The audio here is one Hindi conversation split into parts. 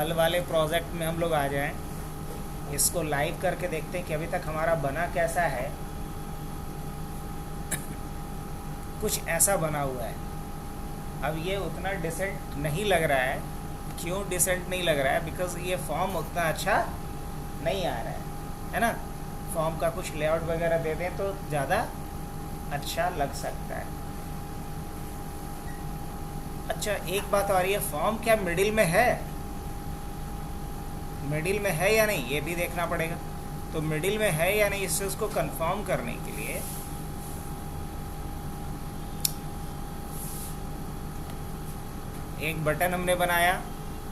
कल वाले प्रोजेक्ट में हम लोग आ जाएं, इसको लाइव करके देखते हैं कि अभी तक हमारा बना कैसा है। कुछ ऐसा बना हुआ है। अब ये उतना डिसेंट नहीं लग रहा है। क्यों डिसेंट नहीं लग रहा है? बिकॉज ये फॉर्म उतना अच्छा नहीं आ रहा है ना। फॉर्म का कुछ लेआउट वगैरह दे दें तो ज़्यादा अच्छा लग सकता है। अच्छा, एक बात और, ये फॉर्म क्या मिडिल में है? मिडिल में है या नहीं ये भी देखना पड़ेगा। तो मिडिल में है या नहीं, इससे उसको कंफर्म करने के लिए एक बटन हमने बनाया,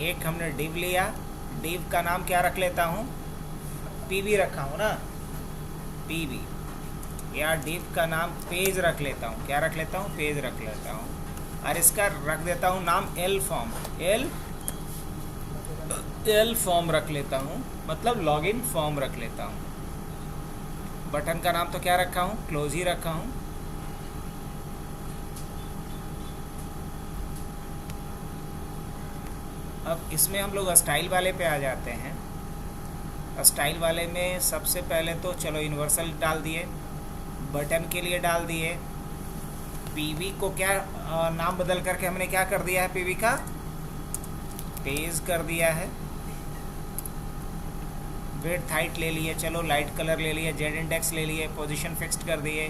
एक हमने डिव लिया। डिव का नाम क्या रख लेता हूँ? पीवी रखा हूँ ना, पीवी। या डिव का नाम पेज रख लेता हूँ। क्या रख लेता हूँ? पेज रख लेता हूँ। और इसका रख देता हूँ नाम एल फॉर्म। एल फॉर्म रख लेता हूँ, मतलब लॉगिन फॉर्म रख लेता हूँ। बटन का नाम तो क्या रखा हूँ? क्लोज ही रखा हूँ। अब इसमें हम लोग स्टाइल वाले पे आ जाते हैं। स्टाइल वाले में सबसे पहले तो चलो यूनिवर्सल डाल दिए, बटन के लिए डाल दिए। पीवी को क्या नाम बदल करके हमने क्या कर दिया है? पीवी का पेज कर दिया है। विड्थ हाइट ले लिए, चलो लाइट कलर ले लिए, जेड इंडेक्स ले लिए, पोजीशन फिक्स्ड कर दिए,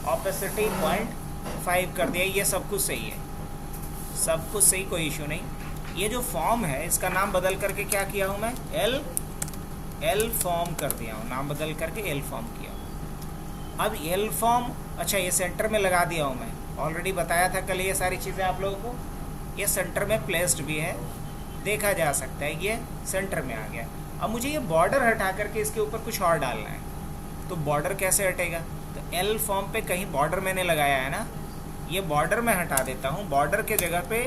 ऑपेसिटी 0.5 कर दिया। ये सब कुछ सही है, सब कुछ सही, कोई इशू नहीं। ये जो फॉर्म है इसका नाम बदल करके क्या किया हूँ मैं? एल फॉर्म कर दिया हूँ, नाम बदल करके एल फॉर्म किया हूँ। अब एल फॉर्म, अच्छा ये सेंटर में लगा दिया हूँ मैं। ऑलरेडी बताया था कल ये सारी चीज़ें आप लोगों को। ये सेंटर में प्लेस्ड भी है, देखा जा सकता है, ये सेंटर में आ गया। अब मुझे ये बॉर्डर हटा करके इसके ऊपर कुछ और डालना है, तो बॉर्डर कैसे हटेगा? तो एल फॉर्म पे कहीं बॉर्डर मैंने लगाया है ना, ये बॉर्डर मैं हटा देता हूँ। बॉर्डर के जगह पे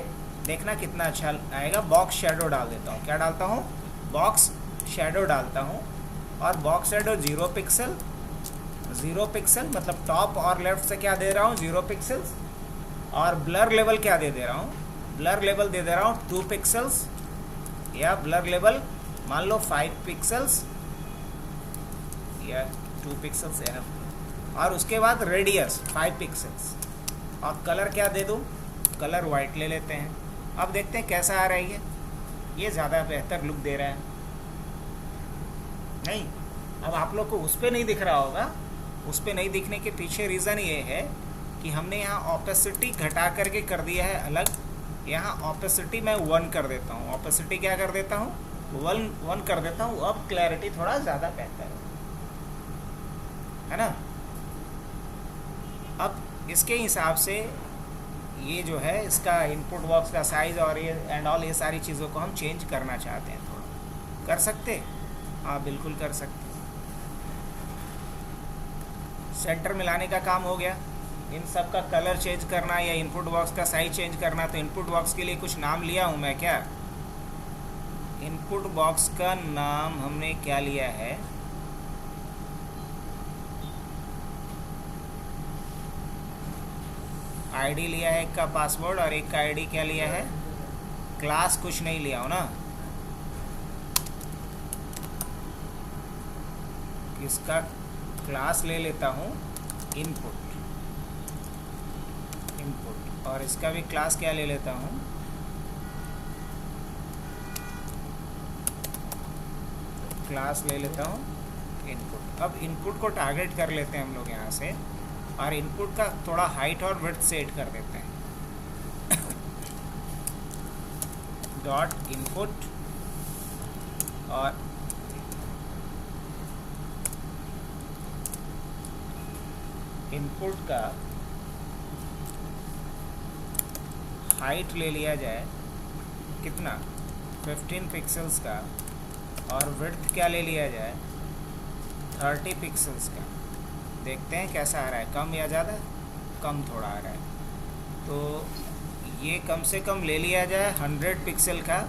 देखना कितना अच्छा आएगा, बॉक्स शेडो डाल देता हूँ। क्या डालता हूँ? बॉक्स शेडो डालता हूँ। और बॉक्स शेडो 0 पिक्सल, 0 पिक्सल मतलब टॉप और लेफ्ट से क्या दे रहा हूँ? 0 पिक्सल्स। और ब्लर लेवल क्या दे रहा हूँ? ब्लर लेवल दे रहा हूँ 2 पिक्सल्स, या ब्लर लेवल मान लो 5 पिक्सल्स या 2 पिक्सल्स है। और उसके बाद रेडियस 5 पिक्सल्स। और कलर क्या दे दूँ? कलर वाइट ले लेते हैं। अब देखते हैं कैसा आ रहा है ये ज़्यादा बेहतर लुक दे रहा है नहीं? अब आप लोग को उस पर नहीं दिख रहा होगा। उस पर नहीं दिखने के पीछे रीज़न ये है कि हमने यहाँ ऑपेसिटी घटा करके कर दिया है अलग। यहाँ ऑपेसिटी मैं 1 कर देता हूँ। ऑपेसिटी क्या कर देता हूँ? 1 कर देता हूँ। अब क्लैरिटी थोड़ा ज़्यादा बेहतर है ना। अब इसके हिसाब से ये जो है इसका इनपुट बॉक्स का साइज़ और ये एंड ऑल, ये सारी चीज़ों को हम चेंज करना चाहते हैं। थोड़ा कर सकते? हाँ बिल्कुल कर सकते। सेंटर मिलाने का काम हो गया। इन सब का कलर चेंज करना या इनपुट बॉक्स का साइज चेंज करना, तो इनपुट बॉक्स के लिए कुछ नाम लिया हूँ मैं। क्या इनपुट बॉक्स का नाम हमने क्या लिया है? आईडी लिया है एक का, पासवर्ड, और एक का आईडी क्या लिया है? क्लास कुछ नहीं लिया हो ना। इसका क्लास ले लेता हूँ इनपुट, और इसका भी क्लास क्या ले लेता हूँ? क्लास ले लेता हूँ इनपुट। अब इनपुट को टारगेट कर लेते हैं हम लोग यहाँ से, और इनपुट का थोड़ा हाइट और विड्थ सेट कर देते हैं। डॉट इनपुट, और इनपुट का हाइट ले लिया जाए कितना? 15 पिक्सल्स का, और विड्थ क्या ले लिया जाए? 30 पिक्सल्स का। देखते हैं कैसा आ रहा है, कम या ज़्यादा? कम थोड़ा आ रहा है, तो ये कम से कम ले लिया जाए 100 पिक्सल का,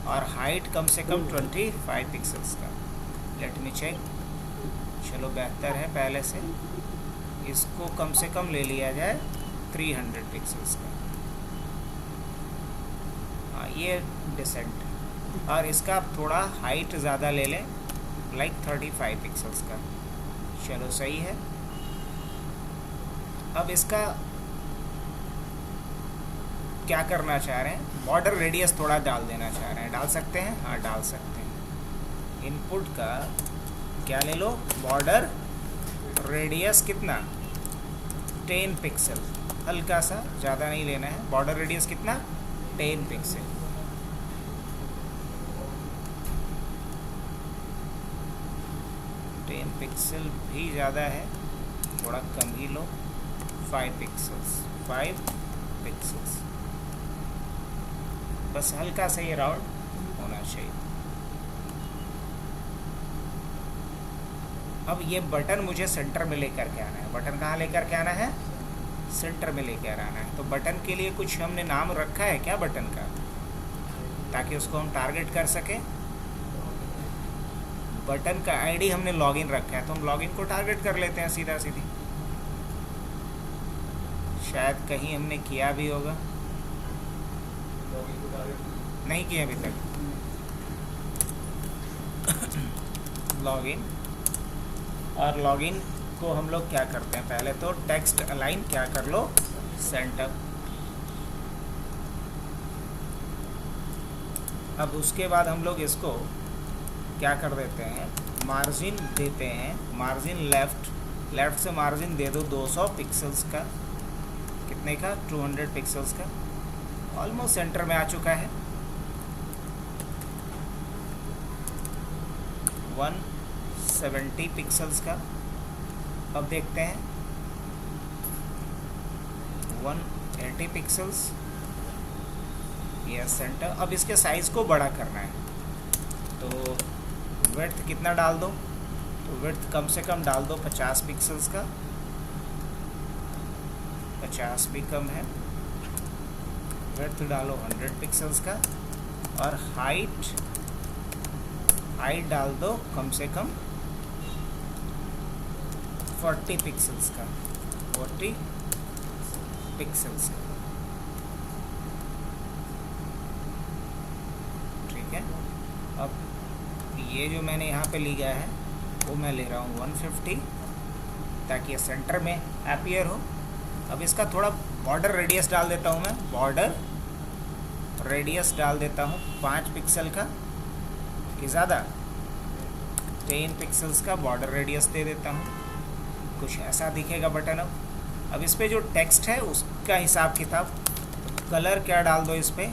और हाइट कम से कम 25 पिक्सल्स का। Let me check. चलो बेहतर है पहले से। इसको कम से कम ले लिया जाए 300 पिक्सल्स का। हाँ ये डिसेंट, और इसका आप थोड़ा हाइट ज़्यादा ले लें, लाइक 35 पिक्सल्स का। चलो सही है। अब इसका क्या करना चाह रहे हैं, बॉर्डर रेडियस थोड़ा डाल देना चाह रहे हैं, डाल सकते हैं? हाँ डाल सकते हैं। इनपुट का क्या ले लो, बॉर्डर रेडियस कितना, 10 पिक्सल, हल्का सा, ज़्यादा नहीं लेना है। बॉर्डर रेडियस कितना, 10 पिक्सल। पिक्सल भी ज़्यादा है, थोड़ा कम ही लो, 5 पिक्सल्स, 5 पिक्सल्स, बस हल्का सा ये राउंड होना चाहिए। अब ये बटन मुझे सेंटर में लेकर के आना है। बटन कहाँ लेकर के आना है, सेंटर में लेकर आना है। तो बटन के लिए कुछ हमने नाम रखा है क्या बटन का, ताकि उसको हम टारगेट कर सकें? बटन का आईडी हमने लॉगिन रखा है, तो हम लॉगिन को टारगेट कर लेते हैं सीधा सीधी। शायद कहीं हमने किया भी होगा, नहीं किया अभी तक। लॉगिन, और लॉगिन को हम लोग क्या करते हैं, पहले तो टेक्स्ट अलाइन क्या कर लो, सेंटर। अब उसके बाद हम लोग इसको क्या कर देते हैं, मार्जिन देते हैं, मार्जिन लेफ़्ट से मार्जिन दे दो 200 पिक्सल्स का। कितने का, 200 पिक्सल्स का। ऑलमोस्ट सेंटर में आ चुका है। 170 पिक्सल्स का। अब देखते हैं 180 पिक्सल्स, यस सेंटर। अब इसके साइज़ को बड़ा करना है, तो विड्थ कितना डाल दो, तो विड्थ कम से कम डाल दो 50 पिक्सल्स का, 50 भी कम है। विड्थ डालो 100 पिक्सल्स का, और हाइट डाल दो कम से कम 40 पिक्सल्स का, 40 पिक्सल्स का। ठीक है। अब ये जो मैंने यहाँ पे लिया है वो मैं ले रहा हूँ 150, ताकि ये सेंटर में अपीयर हो। अब इसका थोड़ा बॉर्डर रेडियस डाल देता हूँ मैं, बॉर्डर रेडियस डाल देता हूँ 5 पिक्सल का, कि ज़्यादा 10 पिक्सल्स का बॉर्डर रेडियस दे देता हूँ। कुछ ऐसा दिखेगा बटन। अब इस पर जो टेक्स्ट है उसका हिसाब किताब, कलर क्या डाल दो, इस पर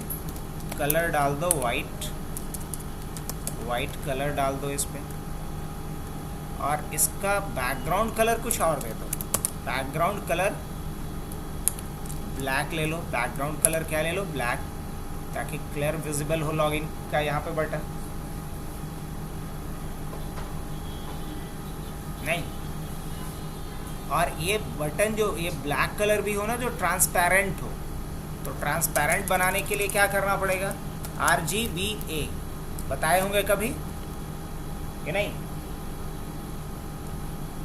कलर डाल दो वाइट कलर डाल दो इस पर, और इसका बैकग्राउंड कलर कुछ और दे दो। बैकग्राउंड कलर ब्लैक ले लो, बैकग्राउंड कलर क्या ले लो, ब्लैक, ताकि क्लियर विजिबल हो लॉगिन का यहाँ पे बटन। नहीं, और ये बटन जो ये ब्लैक कलर भी हो ना, जो ट्रांसपेरेंट हो, तो ट्रांसपेरेंट बनाने के लिए क्या करना पड़ेगा, RGBA बताए होंगे कभी कि नहीं।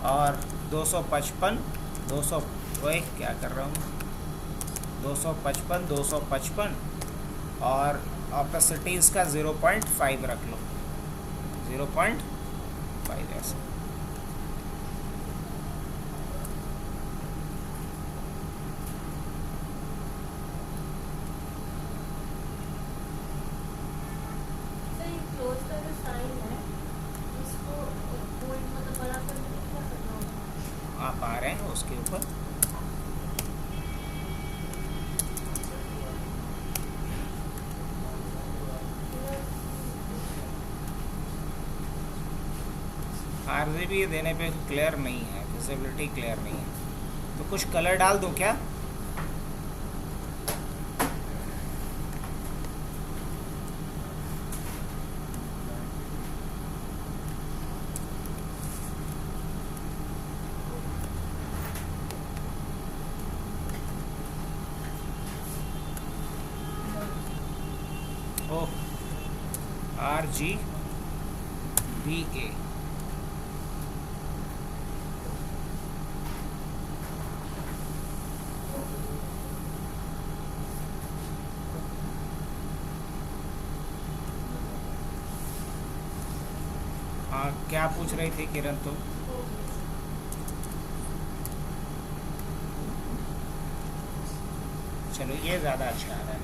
और 255 ओए क्या कर रहा हूँ, 255 और ऑपेसिटी इसका 0.5 रख लो, 0.5 ऐसे। आप आ रहे हैं उसके ऊपर, RGB देने पे क्लियर नहीं है, विजिबिलिटी क्लियर नहीं है, तो कुछ कलर डाल दूं क्या? ओह, RGBA। हाँ, क्या पूछ रही थी किरण? तो चलो ये ज़्यादा अच्छा आ रहा है,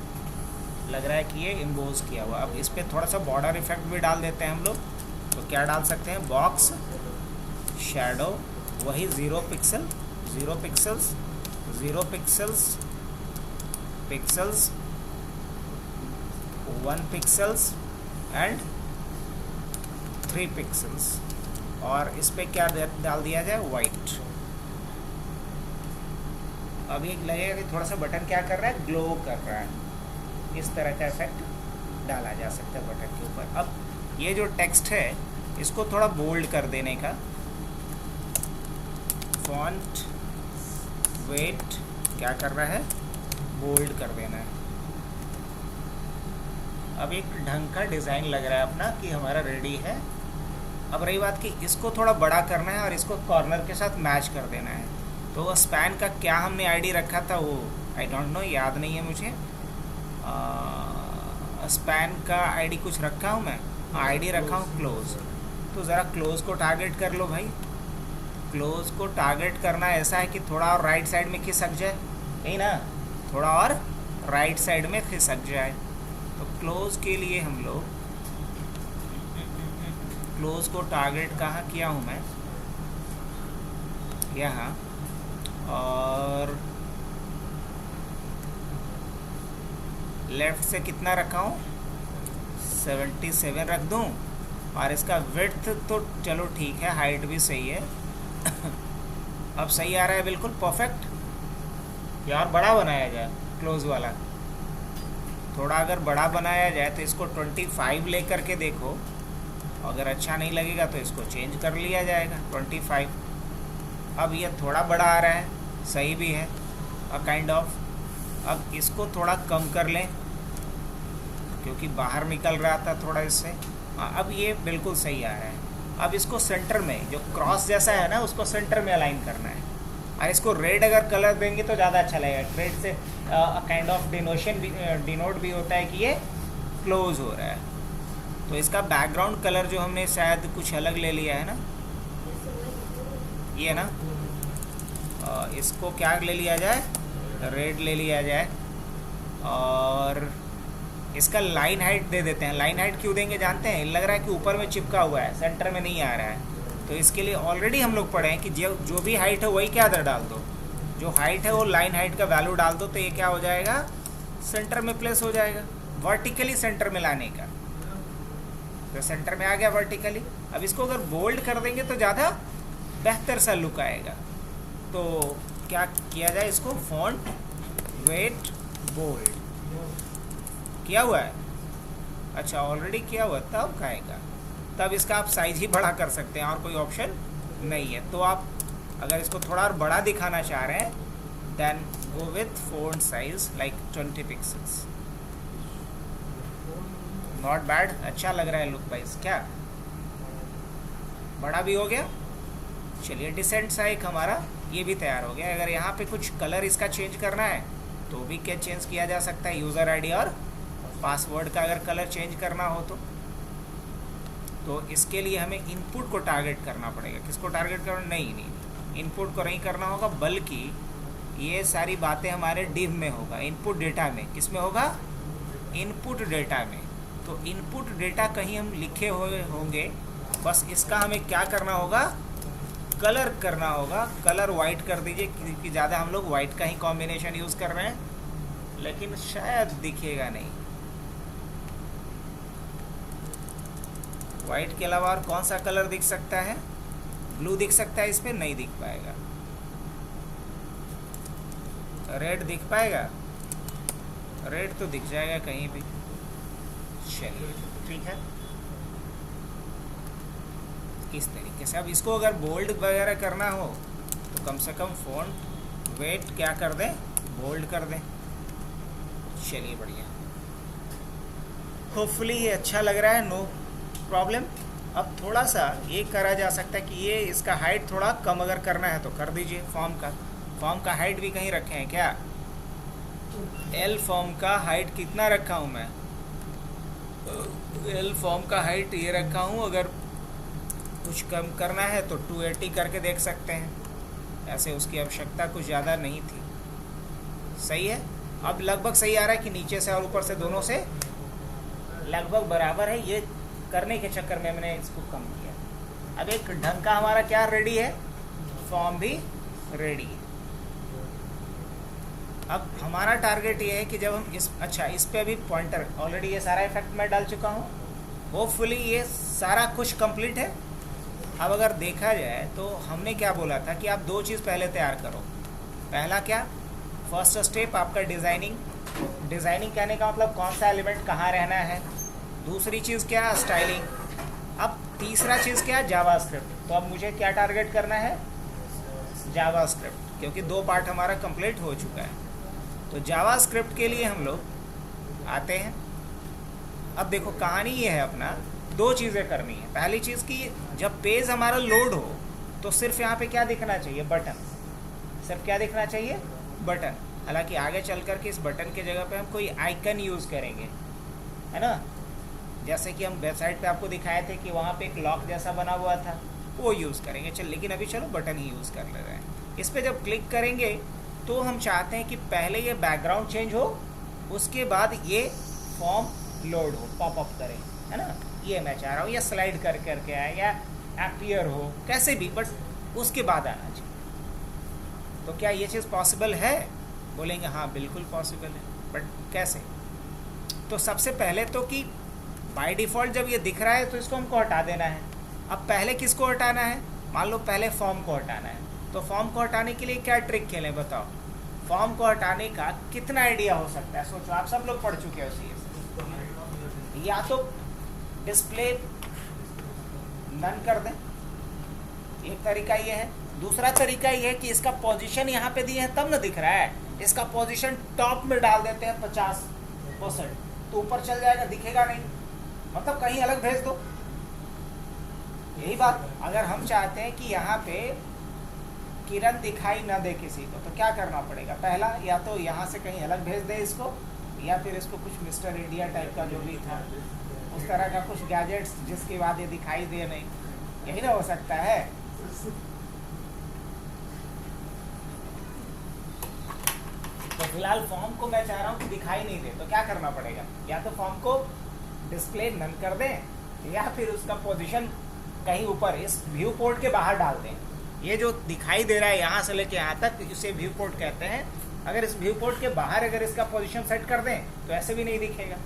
लग रहा है कि ये इम्बोज किया हुआ। अब इस पर थोड़ा सा बॉर्डर इफेक्ट भी डाल देते हैं हम लोग। तो क्या डाल सकते हैं? बॉक्स शैडो, वही 0 pixel, 0 pixels, 0 pixels, pixels, 1 pixels and 3 pixels. और इस पे क्या डाल दिया जाए? वाइट। अब ये लगेगा कि थोड़ा सा बटन क्या कर रहा है? ग्लो कर रहा है। इस तरह का इफेक्ट डाला जा सकता है बटन के ऊपर। अब ये जो टेक्स्ट है इसको थोड़ा बोल्ड कर देने का, फॉन्ट वेट क्या कर रहा है? बोल्ड कर देना है। अब एक ढंग का डिज़ाइन लग रहा है अपना कि हमारा रेडी है। अब रही बात कि इसको थोड़ा बड़ा करना है और इसको कॉर्नर के साथ मैच कर देना है। तो स्पैन का क्या हमने आईडी रखा था वो आई डोंट नो, याद नहीं है मुझे। स्पैन का आईडी कुछ रखा हूँ मैं, आईडी रखा हूँ क्लोज। तो ज़रा क्लोज को टारगेट कर लो भाई। क्लोज को टारगेट करना ऐसा है कि थोड़ा और राइट साइड में खिसक जाए, नहीं ना? थोड़ा और राइट साइड में खिसक जाए। तो क्लोज के लिए हम लोग क्लोज को टारगेट कहाँ किया हूँ मैं? यहाँ। और लेफ़्ट से कितना रखा हूँ? 77 रख दूँ। और इसका विड्थ तो चलो ठीक है, हाइट भी सही है। अब सही आ रहा है, बिल्कुल परफेक्ट। यार बड़ा बनाया जाए क्लोज वाला, थोड़ा अगर बड़ा बनाया जाए तो इसको 25 ले करके देखो। अगर अच्छा नहीं लगेगा तो इसको चेंज कर लिया जाएगा 25। अब ये थोड़ा बड़ा आ रहा है, सही भी है काइंड ऑफ। अब इसको थोड़ा कम कर लें क्योंकि बाहर निकल रहा था थोड़ा इससे। अब ये बिल्कुल सही आ रहा है। अब इसको सेंटर में, जो क्रॉस जैसा है ना, उसको सेंटर में अलाइन करना है। और इसको रेड अगर कलर देंगे तो ज़्यादा अच्छा लगेगा। रेड से काइंड ऑफ डिनोट भी होता है कि ये क्लोज हो रहा है। तो इसका बैकग्राउंड कलर जो हमने शायद कुछ अलग ले लिया है ना, ये ना, इसको क्या ले लिया जाए? रेड ले लिया जाए। और इसका लाइन हाइट दे देते हैं। लाइन हाइट क्यों देंगे जानते हैं? लग रहा है कि ऊपर में चिपका हुआ है, सेंटर में नहीं आ रहा है। तो इसके लिए ऑलरेडी हम लोग पढ़े हैं कि जो भी हाइट है वही क्या डाल दो, जो हाइट है वो लाइन हाइट का वैल्यू डाल दो। तो ये क्या हो जाएगा? सेंटर में प्लेस हो जाएगा, वर्टिकली सेंटर में लाने का। तो सेंटर में आ गया वर्टिकली। अब इसको अगर बोल्ड कर देंगे तो ज़्यादा बेहतर सा लुक आएगा। तो क्या किया जाए? इसको फॉन्ट वेट बोल्ड किया हुआ है। अच्छा, ऑलरेडी किया हुआ, तब खाएगा। तब इसका आप साइज ही बड़ा कर सकते हैं और कोई ऑप्शन नहीं है। तो आप अगर इसको थोड़ा और बड़ा दिखाना चाह रहे हैं then go with font size like 20 pixels. Not bad, अच्छा लग रहा है लुक वाइज। क्या बड़ा भी हो गया? चलिए, डिसेंट सा एक हमारा ये भी तैयार हो गया। अगर यहाँ पे कुछ कलर इसका चेंज करना है तो भी क्या चेंज किया जा सकता है? यूज़र आईडी और पासवर्ड का अगर कलर चेंज करना हो तो इसके लिए हमें इनपुट को टारगेट करना पड़ेगा। किसको टारगेट करना? नहीं, इनपुट को नहीं करना होगा, बल्कि ये सारी बातें हमारे डिव में होगा, इनपुट डेटा में। किस में होगा? इनपुट डेटा में। तो इनपुट डेटा कहीं हम लिखे हुए होंगे, बस इसका हमें क्या करना होगा? कलर करना होगा। कलर वाइट कर दीजिए क्योंकि ज़्यादा हम लोग वाइट का ही कॉम्बिनेशन यूज़ कर रहे हैं, लेकिन शायद दिखेगा नहीं। वाइट के अलावा और कौन सा कलर दिख सकता है? ब्लू दिख सकता है, इस पर नहीं दिख पाएगा। रेड दिख पाएगा? रेड तो दिख जाएगा कहीं भी। चलिए ठीक है, इस तरीके से। अब इसको अगर बोल्ड वगैरह करना हो तो कम से कम फॉन्ट वेट क्या कर दें? बोल्ड कर दें। चलिए बढ़िया, होपफुली ये अच्छा लग रहा है, नो प्रॉब्लम। अब थोड़ा सा ये करा जा सकता है कि ये इसका हाइट थोड़ा कम अगर करना है तो कर दीजिए। फॉर्म का हाइट भी कहीं रखे हैं क्या? एल फॉर्म का हाइट कितना रखा हूँ मैं? एल फॉर्म का हाइट ये रखा हूँ, अगर कुछ कम करना है तो 280 करके देख सकते हैं, ऐसे उसकी आवश्यकता कुछ ज़्यादा नहीं थी। सही है, अब लगभग सही आ रहा है कि नीचे से और ऊपर से दोनों से लगभग बराबर है। ये करने के चक्कर में मैंने इसको कम किया। अब एक ढंग का हमारा क्या रेडी है, फॉर्म भी रेडी है। अब हमारा टारगेट ये है कि जब हम इस पे अभी पॉइंटर ऑलरेडी ये सारा इफेक्ट मैं डाल चुका हूँ, होपफुली ये सारा कुछ कंप्लीट है। अब अगर देखा जाए तो हमने क्या बोला था कि आप दो चीज़ पहले तैयार करो। पहला क्या, फर्स्ट स्टेप आपका डिज़ाइनिंग कहने का मतलब कौन सा एलिमेंट कहाँ रहना है। दूसरी चीज़ क्या, स्टाइलिंग। अब तीसरा चीज़ क्या, जावास्क्रिप्ट। तो अब मुझे क्या टारगेट करना है, जावास्क्रिप्ट, क्योंकि दो पार्ट हमारा कंप्लीट हो चुका है। तो जावास्क्रिप्ट के लिए हम लोग आते हैं। अब देखो कहानी ये है, अपना दो चीज़ें करनी है। पहली चीज़ कि जब पेज हमारा लोड हो तो सिर्फ यहाँ पे क्या दिखना चाहिए, बटन। सिर्फ क्या दिखना चाहिए, बटन। हालांकि आगे चल कर के इस बटन के जगह पे हम कोई आइकन यूज़ करेंगे, है ना। जैसे कि हम वेबसाइट पे आपको दिखाए थे कि वहाँ पे एक लॉक जैसा बना हुआ था, वो यूज़ करेंगे। चल, लेकिन अभी चलो बटन ही यूज़ कर ले रहे हैं। इस पर जब क्लिक करेंगे तो हम चाहते हैं कि पहले ये बैकग्राउंड चेंज हो, उसके बाद ये फॉर्म लोड हो, पॉपअप करे, है ना। ये मैं चाह रहा हूँ, या स्लाइड कर करके आए, या अपीयर हो, कैसे भी, बट उसके बाद आना चाहिए। तो क्या ये चीज़ पॉसिबल है? बोलेंगे हाँ बिल्कुल पॉसिबल है, बट कैसे? तो सबसे पहले तो कि बाय डिफ़ॉल्ट जब ये दिख रहा है तो इसको हमको हटा देना है। अब पहले किसको हटाना है, मान लो पहले फॉर्म को हटाना है। तो फॉर्म को हटाने के लिए क्या ट्रिक खेलें, बताओ। फॉर्म को हटाने का कितना आइडिया हो सकता है, सोचो। आप सब लोग पढ़ चुके हो सी। या तो डिस्प्ले नन कर दें, एक तरीका ये है। दूसरा तरीका ये है कि इसका पोजीशन यहाँ पे दिए हैं तब ना दिख रहा है, इसका पोजीशन टॉप में डाल देते हैं 50%, तो ऊपर चल जाएगा, दिखेगा नहीं, मतलब कहीं अलग भेज दो। यही बात अगर हम चाहते हैं कि यहाँ पे किरण दिखाई ना दे किसी को, तो क्या करना पड़ेगा, पहला या तो यहाँ से कहीं अलग भेज दे इसको, या फिर इसको कुछ मिस्टर इंडिया टाइप का जो भी था उस तरह का कुछ गैजेट्स जिसके बाद ये दिखाई दे नहीं, यही ना हो सकता है। तो फिलहाल फॉर्म को मैं चाह रहा हूँ कि दिखाई नहीं दे, तो क्या करना पड़ेगा, या तो फॉर्म को डिस्प्ले नन कर दें, या फिर उसका पोजीशन कहीं ऊपर इस व्यू पोर्ट के बाहर डाल दें। ये जो दिखाई दे रहा है यहाँ से लेके यहाँ तक, इसे व्यू पोर्ट कहते हैं। अगर इस व्यू पोर्ट के बाहर अगर इसका पोजीशन सेट कर दें तो ऐसे भी नहीं दिखेगा।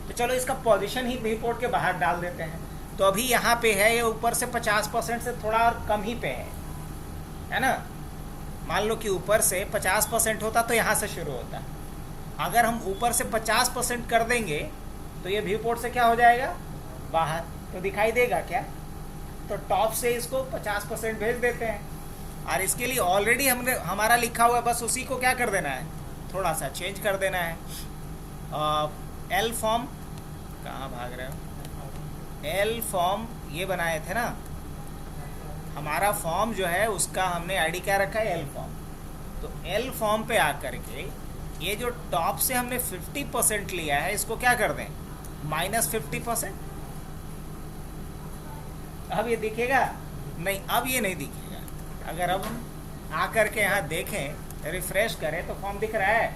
तो चलो इसका पोजीशन ही व्यू पोर्ट के बाहर डाल देते हैं। तो अभी यहाँ पे है, ये ऊपर से 50% से थोड़ा और कम ही पे है ना। मान लो कि ऊपर से 50% होता तो यहाँ से शुरू होता। अगर हम ऊपर से 50% कर देंगे तो ये व्यू पोर्ट से क्या हो जाएगा, बाहर, तो दिखाई देगा क्या। तो टॉप से इसको 50% भेज देते हैं, और इसके लिए ऑलरेडी हमने हमारा लिखा हुआ है, बस उसी को क्या कर देना है, थोड़ा सा चेंज कर देना है। एल फॉर्म, कहाँ भाग रहे हो, एल फॉर्म ये बनाए थे ना, हमारा फॉर्म जो है उसका हमने आईडी क्या रखा है, एल फॉर्म। तो एल फॉर्म पे आकर के ये जो टॉप से हमने 50% लिया है, इसको क्या कर दें, -50%। अब ये दिखेगा नहीं, अब ये नहीं दिखेगा। अगर अब हम आकर के यहाँ देखें, रिफ्रेश करें, तो फॉर्म दिख रहा है,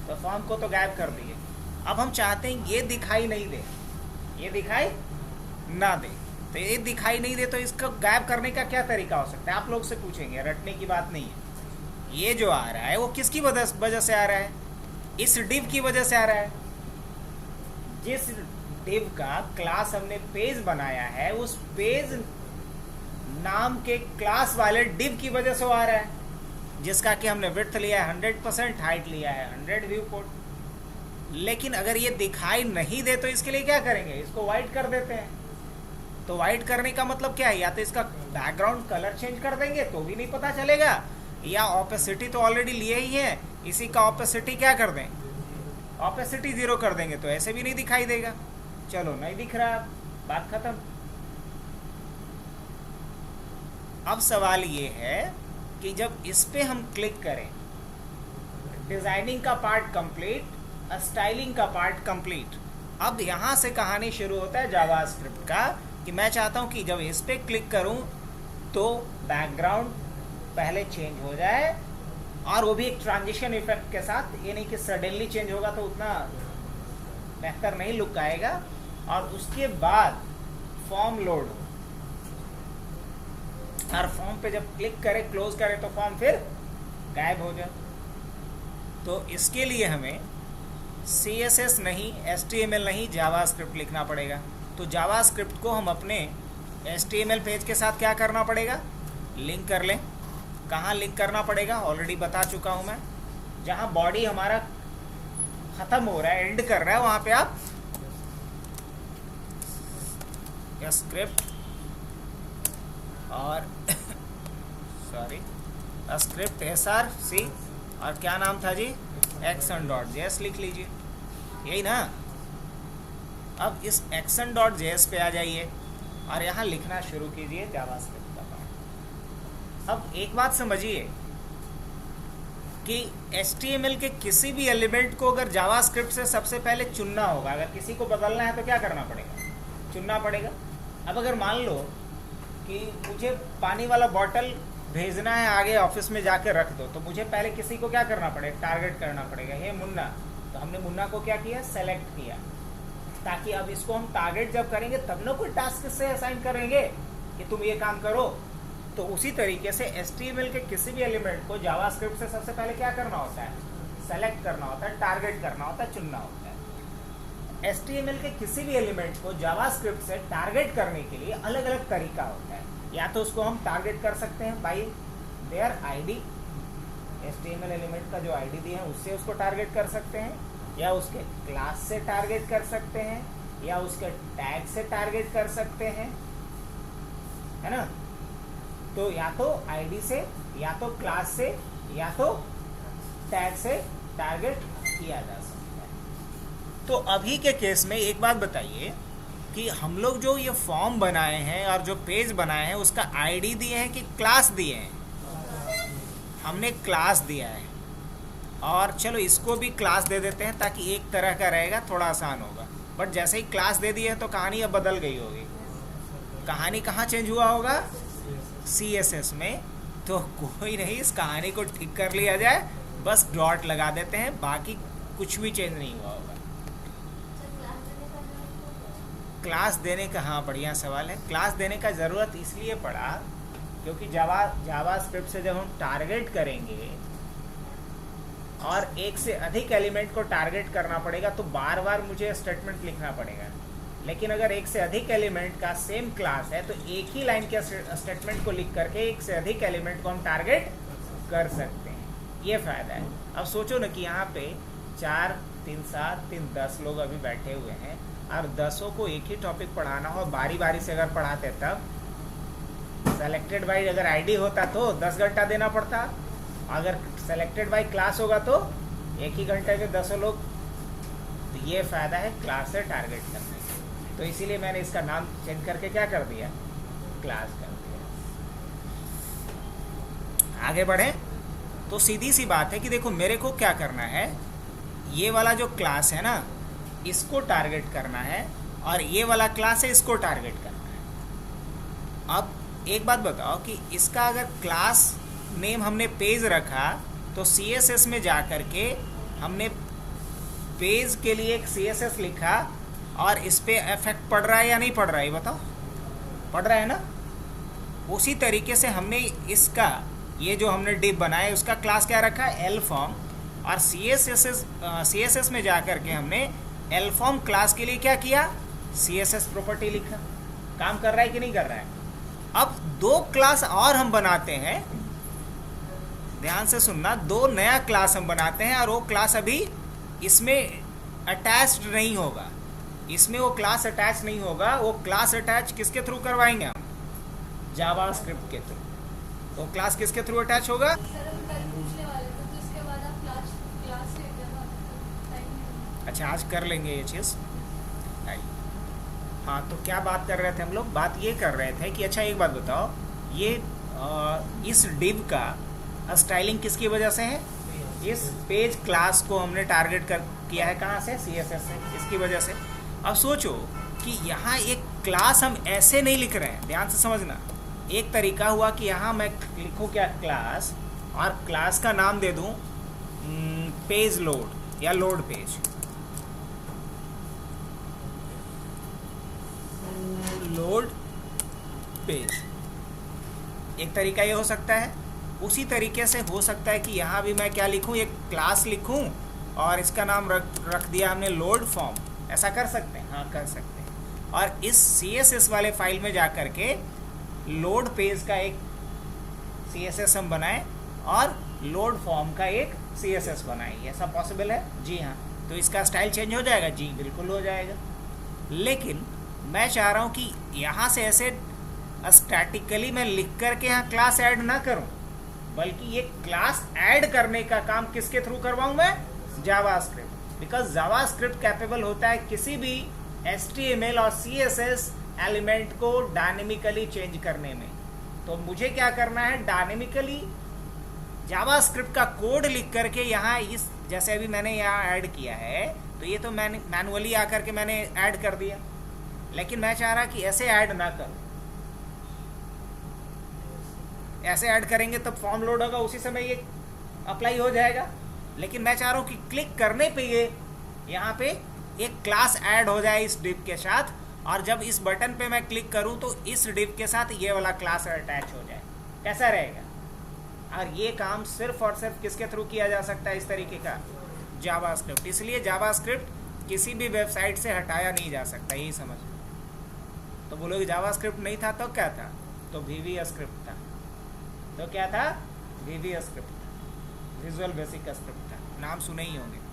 तो फॉर्म को तो गायब कर दिए। अब हम चाहते हैं ये दिखाई नहीं दे, ये दिखाई ना दे। तो ये दिखाई नहीं दे तो इसको गायब करने का क्या तरीका हो सकता है, आप लोग से पूछेंगे, रटने की बात नहीं है। ये जो आ रहा है वो किसकी वजह से आ रहा है, इस डिव की वजह से आ रहा है। जिस डिव का क्लास हमने पेज बनाया है, उस पेज नाम के क्लास वाले डिव की वजह से वो आ रहा है, जिसका कि हमने विड्थ लिया है 100%, हाइट लिया है 100 व्यू पोर्ट। लेकिन अगर ये दिखाई नहीं दे तो इसके लिए क्या करेंगे, इसको वाइट कर देते हैं। तो वाइट करने का मतलब क्या है, या तो इसका बैकग्राउंड कलर चेंज कर देंगे तो भी नहीं पता चलेगा, या ऑपेसिटी तो ऑलरेडी लिए ही है, इसी का ऑपेसिटी क्या कर दें, ऑपेसिटी 0 कर देंगे, तो ऐसे भी नहीं दिखाई देगा। चलो नहीं दिख रहा, बात खत्म। अब सवाल ये है कि जब इस पे हम क्लिक करें, डिजाइनिंग का पार्ट कंप्लीट, स्टाइलिंग का पार्ट कंप्लीट, अब यहाँ से कहानी शुरू होता है जावास्क्रिप्ट का, कि मैं चाहता हूँ कि जब इस पर क्लिक करूँ तो बैकग्राउंड पहले चेंज हो जाए, और वो भी एक ट्रांजिशन इफेक्ट के साथ। ये नहीं कि सडनली चेंज होगा तो उतना बेहतर नहीं लुक आएगा। और उसके बाद फॉर्म लोड हो, और फॉर्म पे जब क्लिक करें, क्लोज करें, तो फॉर्म फिर गायब हो जाए। तो इसके लिए हमें CSS नहीं, HTML नहीं, जावास्क्रिप्ट लिखना पड़ेगा। तो जावास्क्रिप्ट को हम अपने HTML पेज के साथ क्या करना पड़ेगा, लिंक कर लें। कहाँ लिंक करना पड़ेगा ऑलरेडी बता चुका हूँ मैं। जहाँ बॉडी हमारा ख़त्म हो रहा है, एंड कर रहा है, वहाँ पे आप स्क्रिप्ट और सॉरी स्क्रिप्ट SRC और क्या नाम था जी, action.js लिख लीजिए, यही ना। अब इस action.js पे आ जाइए और यहाँ लिखना शुरू कीजिए जावास्क्रिप्ट का पार्ट। अब एक बात समझिए कि HTML के किसी भी एलिमेंट को अगर जावास्क्रिप्ट से सबसे पहले चुनना होगा, अगर किसी को बदलना है तो क्या करना पड़ेगा, चुनना पड़ेगा। अब अगर मान लो कि मुझे पानी वाला बॉटल भेजना है आगे ऑफिस में जाके रख दो, तो मुझे पहले किसी को क्या करना पड़ेगा, टारगेट करना पड़ेगा, हे मुन्ना। तो हमने मुन्ना को क्या किया, सेलेक्ट किया, ताकि अब इसको हम टारगेट जब करेंगे तब ना कोई टास्क से असाइन करेंगे कि तुम ये काम करो। तो उसी तरीके से HTML के किसी भी एलिमेंट को जावास्क्रिप्ट से सबसे पहले क्या करना होता है, सेलेक्ट करना होता है, टारगेट करना होता है, चुनना होता है। HTML के किसी भी एलिमेंट को जावास्क्रिप्ट से टारगेट करने के लिए अलग अलग तरीका होता है। या तो उसको हम टारगेट कर सकते हैं by there ID, HTML element का जो ID दिया है उससे उसको टारगेट कर सकते हैं, या उसके क्लास से टारगेट कर सकते हैं, या उसके टैग से टारगेट कर सकते हैं, है ना। तो या तो ID से, या तो क्लास से, या तो टैग से टारगेट किया जा सकता है। तो अभी के केस में एक बात बताइए कि हम लोग जो ये फॉर्म बनाए हैं और जो पेज बनाए हैं उसका ID दिए हैं कि क्लास दिए हैं, हमने क्लास दिया है। और चलो इसको भी क्लास दे देते हैं ताकि एक तरह का रहेगा, थोड़ा आसान होगा। बट जैसे ही क्लास दे दी है तो कहानी अब बदल गई होगी। कहानी कहाँ चेंज हुआ होगा, CSS में। तो कोई नहीं, इस कहानी को ठीक कर लिया जाए, बस डॉट लगा देते हैं, बाकी कुछ भी चेंज नहीं हुआ होगा। क्लास देने का, हाँ बढ़िया सवाल है। क्लास देने का ज़रूरत इसलिए पड़ा क्योंकि जावास्क्रिप्ट से जब हम टारगेट करेंगे और एक से अधिक एलिमेंट को टारगेट करना पड़ेगा तो बार बार मुझे स्टेटमेंट लिखना पड़ेगा। लेकिन अगर एक से अधिक एलिमेंट का सेम क्लास है तो एक ही लाइन के स्टेटमेंट को लिख करके एक से अधिक एलिमेंट को हम टारगेट कर सकते हैं। ये फ़ायदा है। अब सोचो ना कि यहाँ पे 4, 3, 7, 3, 10 लोग अभी बैठे हुए हैं और 10 को एक ही टॉपिक पढ़ाना हो, बारी बारी से अगर पढ़ाते तब सेलेक्टेड बाई अगर ID होता तो 10 घंटा देना पड़ता, अगर सेलेक्टेड बाई क्लास होगा तो एक ही घंटे में 10 लोग। तो ये फ़ायदा है क्लास से टारगेट करने का। तो इसीलिए मैंने इसका नाम चेंज करके क्या कर दिया, क्लास कर दिया। आगे बढ़ें तो सीधी सी बात है कि देखो मेरे को क्या करना है, ये वाला जो क्लास है ना इसको टारगेट करना है, और ये वाला क्लास है इसको टारगेट करना है। अब एक बात बताओ कि इसका अगर क्लास नेम हमने पेज रखा तो CSS में जा कर के हमने पेज के लिए एक CSS लिखा, और इस पे इफेक्ट पड़ रहा है या नहीं पड़ रहा है, बताओ पड़ रहा है ना। उसी तरीके से हमने इसका ये जो हमने डिव बनाया उसका क्लास क्या रखा है, lform, और CSS में जा कर के हमने lform क्लास के लिए क्या किया, CSS प्रॉपर्टी लिखा। काम कर रहा है कि नहीं कर रहा है। अब 2 क्लास और हम बनाते हैं, ध्यान से सुनना, 2 नया क्लास हम बनाते हैं, और वो क्लास अभी इसमें अटैच्ड नहीं होगा। इसमें वो क्लास अटैच नहीं होगा। वो क्लास अटैच किसके थ्रू करवाएंगे हम, जावास्क्रिप्ट के थ्रू। तो क्लास किसके थ्रू अटैच होगा, अच्छा आज कर लेंगे ये चीज़। हाँ तो क्या बात कर रहे थे हम लोग, बात ये कर रहे थे कि अच्छा एक बात बताओ, ये इस डिव का स्टाइलिंग किसकी वजह से है, इस पेज क्लास को हमने टारगेट किया है कहाँ से, CSS से, इसकी वजह से। अब सोचो कि यहाँ एक क्लास हम ऐसे नहीं लिख रहे हैं, ध्यान से समझना। एक तरीका हुआ कि यहाँ मैं लिखूँ क्या, क्लास, और क्लास का नाम दे दूँ पेज लोड या लोड पेज, लोड पेज। एक तरीका ये हो सकता है। उसी तरीके से हो सकता है कि यहाँ भी मैं क्या लिखूँ, एक क्लास लिखूँ और इसका नाम रख दिया हमने लोड फॉर्म। ऐसा कर सकते हैं? हाँ, कर सकते हैं। और इस CSS वाले फाइल में जा कर के लोड पेज का एक CSS हम बनाएं और लोड फॉर्म का एक CSS बनाएं। ऐसा पॉसिबल है? जी हाँ। तो इसका स्टाइल चेंज हो जाएगा? जी बिल्कुल हो जाएगा। लेकिन मैं चाह रहा हूँ कि यहाँ से ऐसे स्टैटिकली मैं लिख करके यहाँ क्लास ऐड ना करूँ, बल्कि ये क्लास ऐड करने का काम किसके थ्रू करवाऊँ मैं? जावास्क्रिप्ट। बिकॉज जावास्क्रिप्ट कैपेबल होता है किसी भी HTML और CSS एलिमेंट को डायनेमिकली चेंज करने में। तो मुझे क्या करना है, डायनेमिकली जावास्क्रिप्ट का कोड लिख करके यहाँ इस, जैसे अभी मैंने यहाँ ऐड किया है, तो ये तो मैंने मैनुअली आकर के मैंने ऐड कर दिया, लेकिन मैं चाह रहा कि ऐसे ऐड ना करूँ। ऐसे ऐड करेंगे तब फॉर्म लोड होगा, उसी समय ये अप्लाई हो जाएगा। लेकिन मैं चाह रहा हूँ कि क्लिक करने पे ये यहाँ पे एक क्लास ऐड हो जाए इस डिव के साथ, और जब इस बटन पे मैं क्लिक करूँ तो इस डिव के साथ ये वाला क्लास अटैच हो जाए। कैसा रहेगा? और ये काम सिर्फ और सिर्फ किसके थ्रू किया जा सकता है इस तरीके का? जावास्क्रिप्ट। इसलिए जावास्क्रिप्ट किसी भी वेबसाइट से हटाया नहीं जा सकता, यही समझ। तो बोलोगे जावास्क्रिप्ट नहीं था तो क्या था? तो VB स्क्रिप्ट था। तो क्या था? VB स्क्रिप्ट था, विजुअल बेसिक स्क्रिप्ट था। नाम सुने ही होंगे।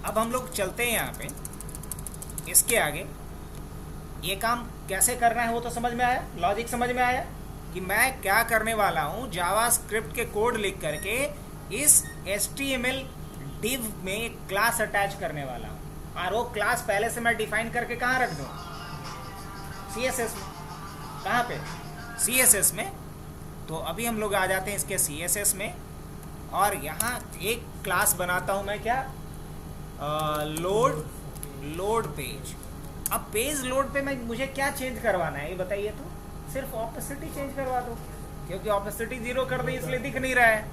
अब हम लोग चलते हैं यहाँ पे इसके आगे। ये काम कैसे करना है वो तो समझ में आया, लॉजिक समझ में आया कि मैं क्या करने वाला हूँ। जावास्क्रिप्ट के कोड लिख करके इस HTML डिव में एक क्लास अटैच करने वाला हूँ, और वो क्लास पहले से मैं डिफाइन करके कहाँ रख दूँ? CSS में। कहाँ पे? CSS में। तो अभी हम लोग आ जाते हैं इसके CSS में, और यहाँ एक क्लास बनाता हूँ मैं, क्या? Load page. अब पेज लोड पे मैं मुझे क्या चेंज करवाना है ये बताइए तो? सिर्फ ऑपेसिटी चेंज करवा दो, क्योंकि ऑपेसिटी 0 कर दी इसलिए दिख नहीं रहा है।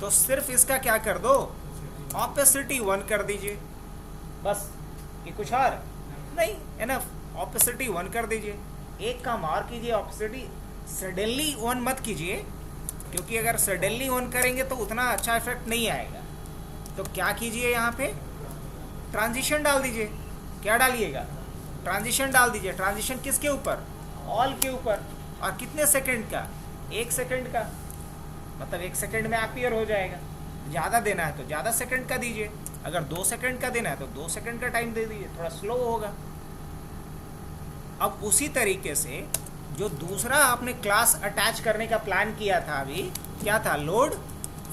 तो सिर्फ इसका क्या कर दो, ऑपेसिटी 1 कर दीजिए बस। कि कुछ और नहीं, एनफ। ऑपेसिटी 1 कर दीजिए। एक काम और कीजिए, ऑपेसिटी सडनली 1 मत कीजिए, क्योंकि अगर सडनली 1 करेंगे तो उतना अच्छा इफेक्ट नहीं आएगा। तो क्या कीजिए, यहाँ पे ट्रांजिशन डाल दीजिए। क्या डालिएगा? ट्रांजिशन डाल दीजिए। ट्रांजिशन किसके ऊपर? ऑल के ऊपर। और कितने सेकंड का? 1 सेकंड का। मतलब 1 सेकंड में अपीयर हो जाएगा। ज़्यादा देना है तो ज़्यादा सेकंड का दीजिए, अगर 2 सेकंड का देना है तो 2 सेकंड का टाइम दे दीजिए, थोड़ा स्लो होगा। अब उसी तरीके से जो दूसरा आपने क्लास अटैच करने का प्लान किया था अभी, क्या था? लोड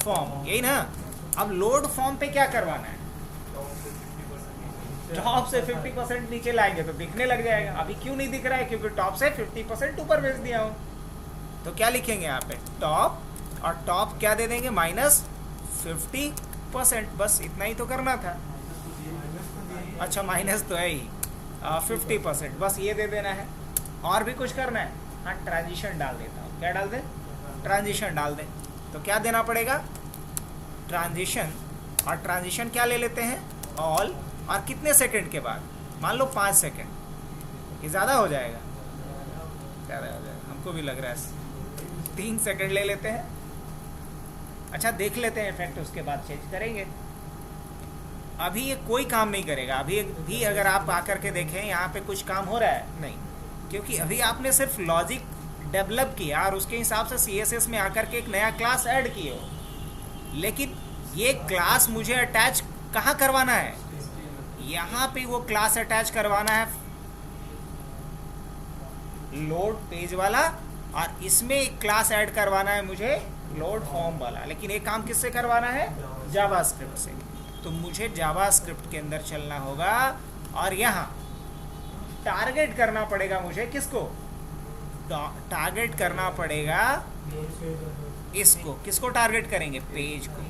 फॉर्म, यही ना? अब लोड फॉर्म पे क्या करवाना है? टॉप से 50% नीचे लाएंगे तो दिखने लग जाएगा। अभी क्यों नहीं दिख रहा है? क्योंकि टॉप से 50% ऊपर भेज दिया हूँ। तो क्या लिखेंगे यहाँ पे? टॉप, और टॉप क्या दे देंगे? -50%। बस इतना ही तो करना था। अच्छा, माइनस तो है ही, 50%। बस ये दे देना है। और भी कुछ करना है? हाँ, ट्रांजिशन डाल देता हूँ। क्या डाल दें? ट्रांजिशन डाल दें। तो क्या देना पड़ेगा? ट्रांजिशन। और ट्रांजिशन क्या ले लेते हैं? ऑल। और कितने सेकंड के बाद? मान लो 5 सेकंड। ये ज़्यादा हो जाएगा? ज़्यादा हो जाएगा, हमको भी लग रहा है। 3 सेकंड ले लेते हैं। अच्छा, देख लेते हैं इफेक्ट, उसके बाद चेंज करेंगे। अभी ये कोई काम नहीं करेगा। अभी भी अगर आप आकर के देखें यहाँ पे कुछ काम हो रहा है? नहीं, क्योंकि अभी आपने सिर्फ लॉजिक डेवलप किया और उसके हिसाब से CSS में आकर के एक नया क्लास ऐड किए हो। लेकिन ये क्लास मुझे अटैच कहाँ करवाना है? यहाँ पे वो क्लास अटैच करवाना है लोड पेज वाला, और इसमें एक क्लास ऐड करवाना है मुझे लोड फॉर्म वाला। लेकिन ये काम किससे करवाना है? जावास्क्रिप्ट से। तो मुझे जावास्क्रिप्ट के अंदर चलना होगा, और यहाँ टारगेट करना पड़ेगा मुझे। किसको टारगेट करना पड़ेगा? इसको। किसको टारगेट करेंगे? पेज को।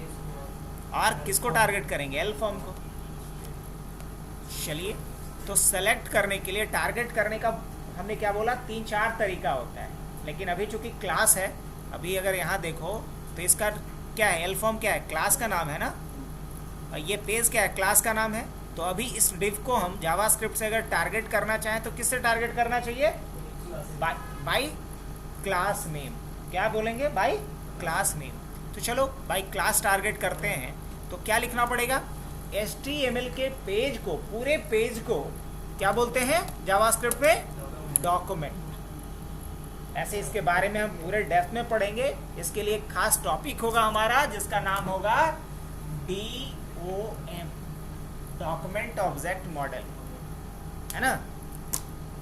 और किसको टारगेट करेंगे? एल फॉर्म को। चलिए तो सेलेक्ट करने के लिए, टारगेट करने का हमने क्या बोला, 3-4 तरीका होता है, लेकिन अभी चूंकि क्लास है, अभी अगर यहाँ देखो तो इसका क्या है, एल फॉर्म क्या है, क्लास का नाम है ना, और ये पेज क्या है, क्लास का नाम है। तो अभी इस डिव को हम जावास्क्रिप्ट से अगर टारगेट करना चाहें तो किससे टारगेट करना चाहिए, बाय क्लास नेम। क्या बोलेंगे, बाय क्लास नेम। तो चलो बाय क्लास टारगेट करते हैं, तो क्या लिखना पड़ेगा, HTML के पेज को, पूरे पेज को क्या बोलते हैं जावास्क्रिप्ट में, डॉक्यूमेंट। ऐसे इसके बारे में हम पूरे डेप्थ में पढ़ेंगे। इसके लिए एक खास टॉपिक होगा हमारा जिसका नाम होगा DOM, डॉक्यूमेंट ऑब्जेक्ट मॉडल, है ना।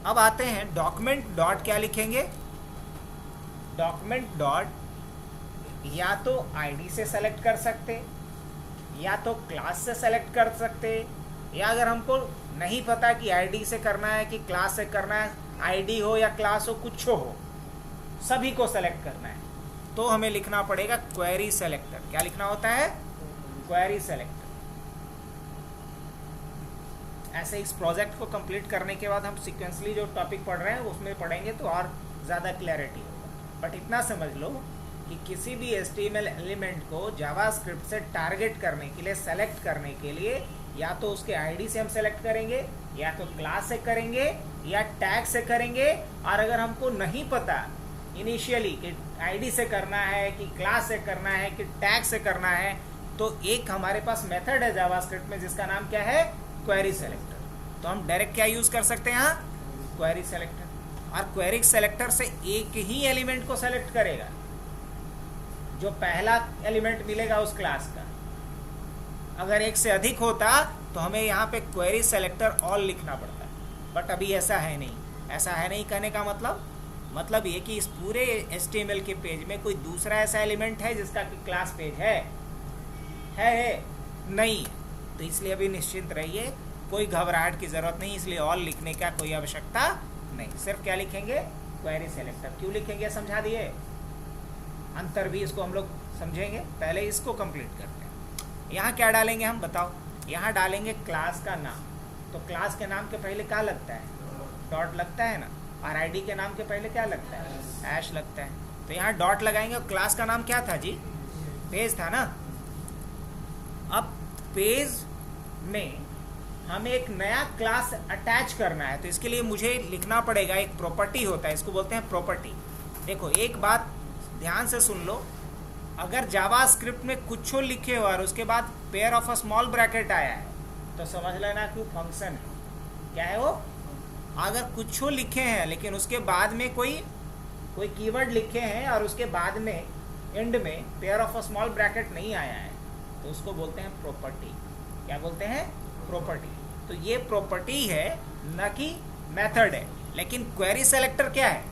अब आते हैं डॉक्यूमेंट डॉट क्या लिखेंगे, डॉक्यूमेंट डॉट या तो आईडी से सेलेक्ट कर सकते, या तो क्लास से सेलेक्ट कर सकते, या अगर हमको नहीं पता कि आईडी से करना है कि क्लास से करना है, आईडी हो या क्लास हो, कुछ हो, सभी को सेलेक्ट करना है, तो हमें लिखना पड़ेगा क्वेरी सेलेक्टर। क्या लिखना होता है, क्वेरी सेलेक्टर। ऐसे इस प्रोजेक्ट को कंप्लीट करने के बाद हम सीक्वेंसली जो टॉपिक पढ़ रहे हैं उसमें पढ़ेंगे तो और ज़्यादा क्लैरिटी होगा। बट इतना समझ लो कि किसी भी HTML एलिमेंट को जावास्क्रिप्ट से टारगेट करने के लिए, सेलेक्ट करने के लिए, या तो उसके आईडी से हम सेलेक्ट करेंगे, या तो क्लास से करेंगे, या टैग से करेंगे। और अगर हमको नहीं पता इनिशियली कि आईडी से करना है कि क्लास से करना है कि टैग से करना है, तो एक हमारे पास मेथड है जावास्क्रिप्ट में जिसका नाम क्या है, क्वेरी सेलेक्टर। तो हम डायरेक्ट क्या यूज कर सकते हैं यहाँ, क्वेरी सेलेक्टर। और क्वेरी सेलेक्टर से एक ही एलिमेंट को सेलेक्ट करेगा, जो पहला एलिमेंट मिलेगा उस क्लास का। अगर एक से अधिक होता तो हमें यहाँ पे क्वेरी सेलेक्टर ऑल लिखना पड़ता, बट अभी ऐसा है नहीं। ऐसा है नहीं कहने का मतलब ये कि इस पूरे HTML के पेज में कोई दूसरा ऐसा एलिमेंट है जिसका कि क्लास पेज है नहीं। तो इसलिए अभी निश्चिंत रहिए, कोई घबराहट की ज़रूरत नहीं, इसलिए ऑल लिखने का कोई आवश्यकता नहीं। सिर्फ क्या लिखेंगे, क्वेरी सेलेक्टर। क्यों लिखेंगे समझा दिए, अंतर भी इसको हम लोग समझेंगे, पहले इसको कंप्लीट करते हैं। यहाँ क्या डालेंगे हम बताओ, यहाँ डालेंगे क्लास का नाम। तो क्लास के नाम के पहले क्या लगता है, डॉट लगता है ना, और आईडी के नाम के पहले क्या लगता है, हैश लगता है। तो यहाँ डॉट लगाएंगे। और क्लास का नाम क्या था जी, पेज था ना। अब पेज में हमें एक नया क्लास अटैच करना है, तो इसके लिए मुझे लिखना पड़ेगा, एक प्रॉपर्टी होता है, इसको बोलते हैं प्रॉपर्टी। देखो एक बात ध्यान से सुन लो, अगर जावास्क्रिप्ट में कुछ लिखे हो और उसके बाद pair of a small bracket आया है तो समझ लेना कि फंक्शन है। क्या है वो, अगर कुछ लिखे हैं लेकिन उसके बाद में कोई कीवर्ड लिखे हैं और उसके बाद में एंड में pair of a small bracket नहीं आया है, तो उसको बोलते हैं प्रॉपर्टी। क्या बोलते हैं, प्रॉपर्टी। तो ये प्रॉपर्टी है, न कि मेथड है। लेकिन क्वेरी सेलेक्टर क्या है,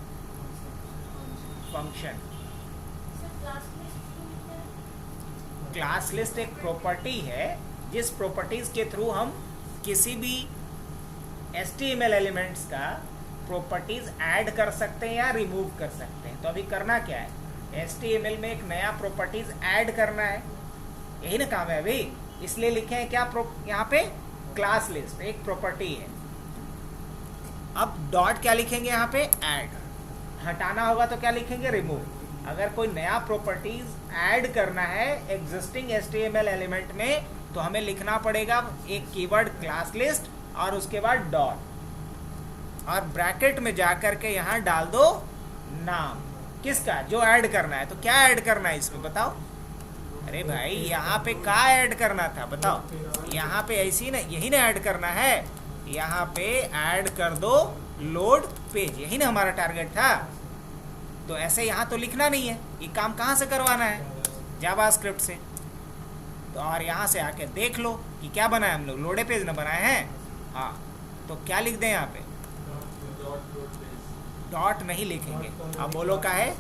फंक्शन। क्लास लिस्ट एक प्रॉपर्टी है जिस प्रॉपर्टीज के थ्रू हम किसी भी HTML एलिमेंट्स का प्रॉपर्टीज ऐड कर सकते हैं या रिमूव कर सकते हैं। तो अभी करना क्या है, HTML में एक नया प्रॉपर्टीज ऐड करना है, यही ना काम है अभी। इसलिए लिखे हैं क्या, यहाँ पे क्लास लिस्ट एक प्रॉपर्टी है। अब डॉट क्या लिखेंगे यहाँ पे, ऐड। हटाना होगा तो क्या लिखेंगे, रिमूव। अगर कोई नया प्रॉपर्टीज ऐड करना है एग्जिस्टिंग HTML एलिमेंट में तो हमें लिखना पड़ेगा एक कीवर्ड क्लास लिस्ट और उसके बाद डॉट, और ब्रैकेट में जाकर के यहाँ डाल दो नाम किसका, जो ऐड करना है। तो क्या ऐड करना है इसमें बताओ, अरे भाई यहाँ पे क्या ऐड करना था बताओ, यहाँ पे ऐसी ना, यही ना ऐड करना है, यहाँ पे ऐड कर दो लोड पेज, यही ना हमारा टारगेट था। तो ऐसे यहाँ तो लिखना नहीं है, ये काम कहाँ से करवाना है, जावास्क्रिप्ट से। तो और यहाँ से आके देख लो कि क्या बनाया हम लोग, लोडे पेज ना बनाए हैं। हाँ, तो क्या लिख दें यहाँ पे, डॉट नहीं लिखेंगे। अब बोलो क्या है,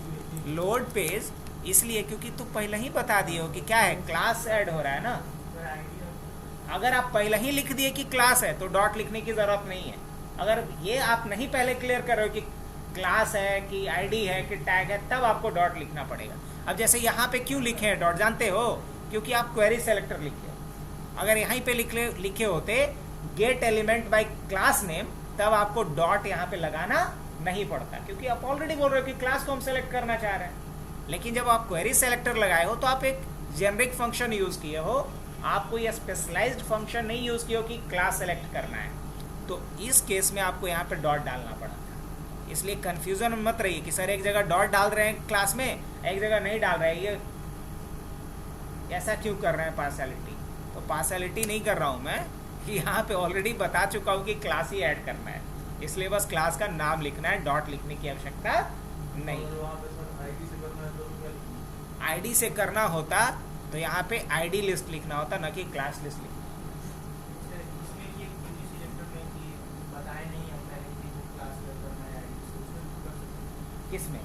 लोड पेज, इसलिए क्योंकि तुम पहले ही बता दिए हो कि क्या है, क्लास ऐड हो रहा है ना। अगर आप पहले ही लिख दिए कि क्लास है तो डॉट लिखने की जरूरत नहीं है। अगर ये आप नहीं पहले क्लियर कर रहे हो कि क्लास है कि आईडी है कि टैग है, तब आपको डॉट लिखना पड़ेगा। अब जैसे यहाँ पे क्यों लिखे हैं डॉट जानते हो, क्योंकि आप क्वेरी सेलेक्टर लिखे हो। अगर यहीं पे लिखे होते gate element by class name, तब आपको डॉट यहाँ पे लगाना नहीं पड़ता, क्योंकि आप ऑलरेडी बोल रहे हो कि क्लास को हम सेलेक्ट करना चाह रहे हैं। लेकिन जब आप क्वेरी सेलेक्टर लगाए हो तो आप एक जेनरिक फंक्शन यूज किए हो, आपको यह स्पेशलाइज्ड फंक्शन नहीं यूज किया हो कि क्लास सेलेक्ट करना है, तो इस केस में आपको यहाँ पे डॉट डालना पड़ा था। इसलिए कंफ्यूजन में मत रहिए कि सर एक जगह डॉट डाल रहे हैं क्लास में, एक जगह नहीं डाल रहे हैं, ये ऐसा क्यों कर रहे हैं पार्शियलिटी। तो पार्शियलिटी नहीं कर रहा हूँ मैं, कि यहाँ पे ऑलरेडी बता चुका हूँ कि क्लास ही ऐड करना है, इसलिए बस क्लास का नाम लिखना है, डॉट लिखने की आवश्यकता नहीं। आईडी से करना होता तो यहाँ पे आईडी लिस्ट लिखना होता, न कि क्लास लिस्ट लिखना। किसमें?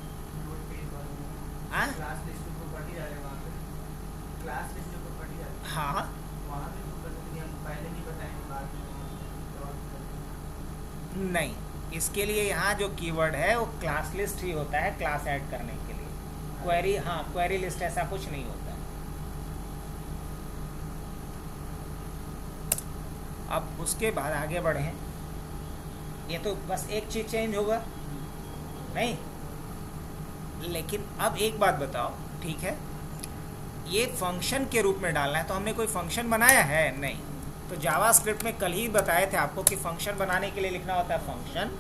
हाँ नहीं, इसके लिए यहाँ जो कीवर्ड है वो क्लास लिस्ट ही होता है क्लास ऐड करने के लिए। क्वेरी, हाँ क्वेरी लिस्ट ऐसा कुछ नहीं होता। अब उसके बाद आगे बढ़े हैं, ये तो बस एक चीज चेंज होगा नहीं, लेकिन अब एक बात बताओ, ठीक है ये फंक्शन के रूप में डालना है, तो हमने कोई फंक्शन बनाया है नहीं। तो जावास्क्रिप्ट में कल ही बताए थे आपको कि फंक्शन बनाने के लिए लिखना होता है फंक्शन।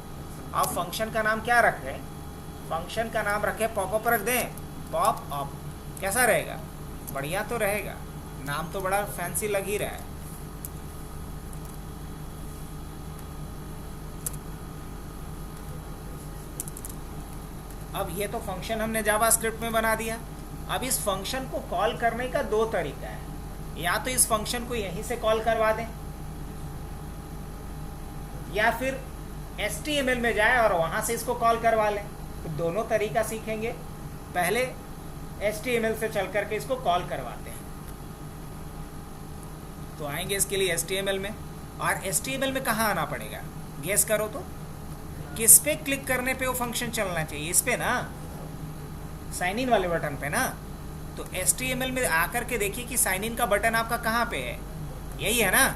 अब फंक्शन का नाम क्या रखें? फंक्शन का नाम रखें पॉपअप रख दें, पॉप अप। कैसा रहेगा? बढ़िया तो रहेगा, नाम तो बड़ा फैंसी लग ही रहा है। अब ये तो फंक्शन हमने जावास्क्रिप्ट में बना दिया। अब इस फंक्शन को कॉल करने का दो तरीका है, या तो इस फंक्शन को यहीं से कॉल करवा दें, या फिर HTML में जाए और वहां से इसको कॉल करवा लें। तो दोनों तरीका सीखेंगे। पहले HTML से चल करके इसको कॉल करवाते हैं। तो आएंगे इसके लिए HTML में, और HTML में कहाँ आना पड़ेगा? गेस करो तो, किस पे क्लिक करने पे वो फंक्शन चलना चाहिए? इस पे ना, साइन इन वाले बटन पे ना। तो HTML में आकर के देखिए कि साइन इन का बटन आपका कहाँ पे है, यही है ना।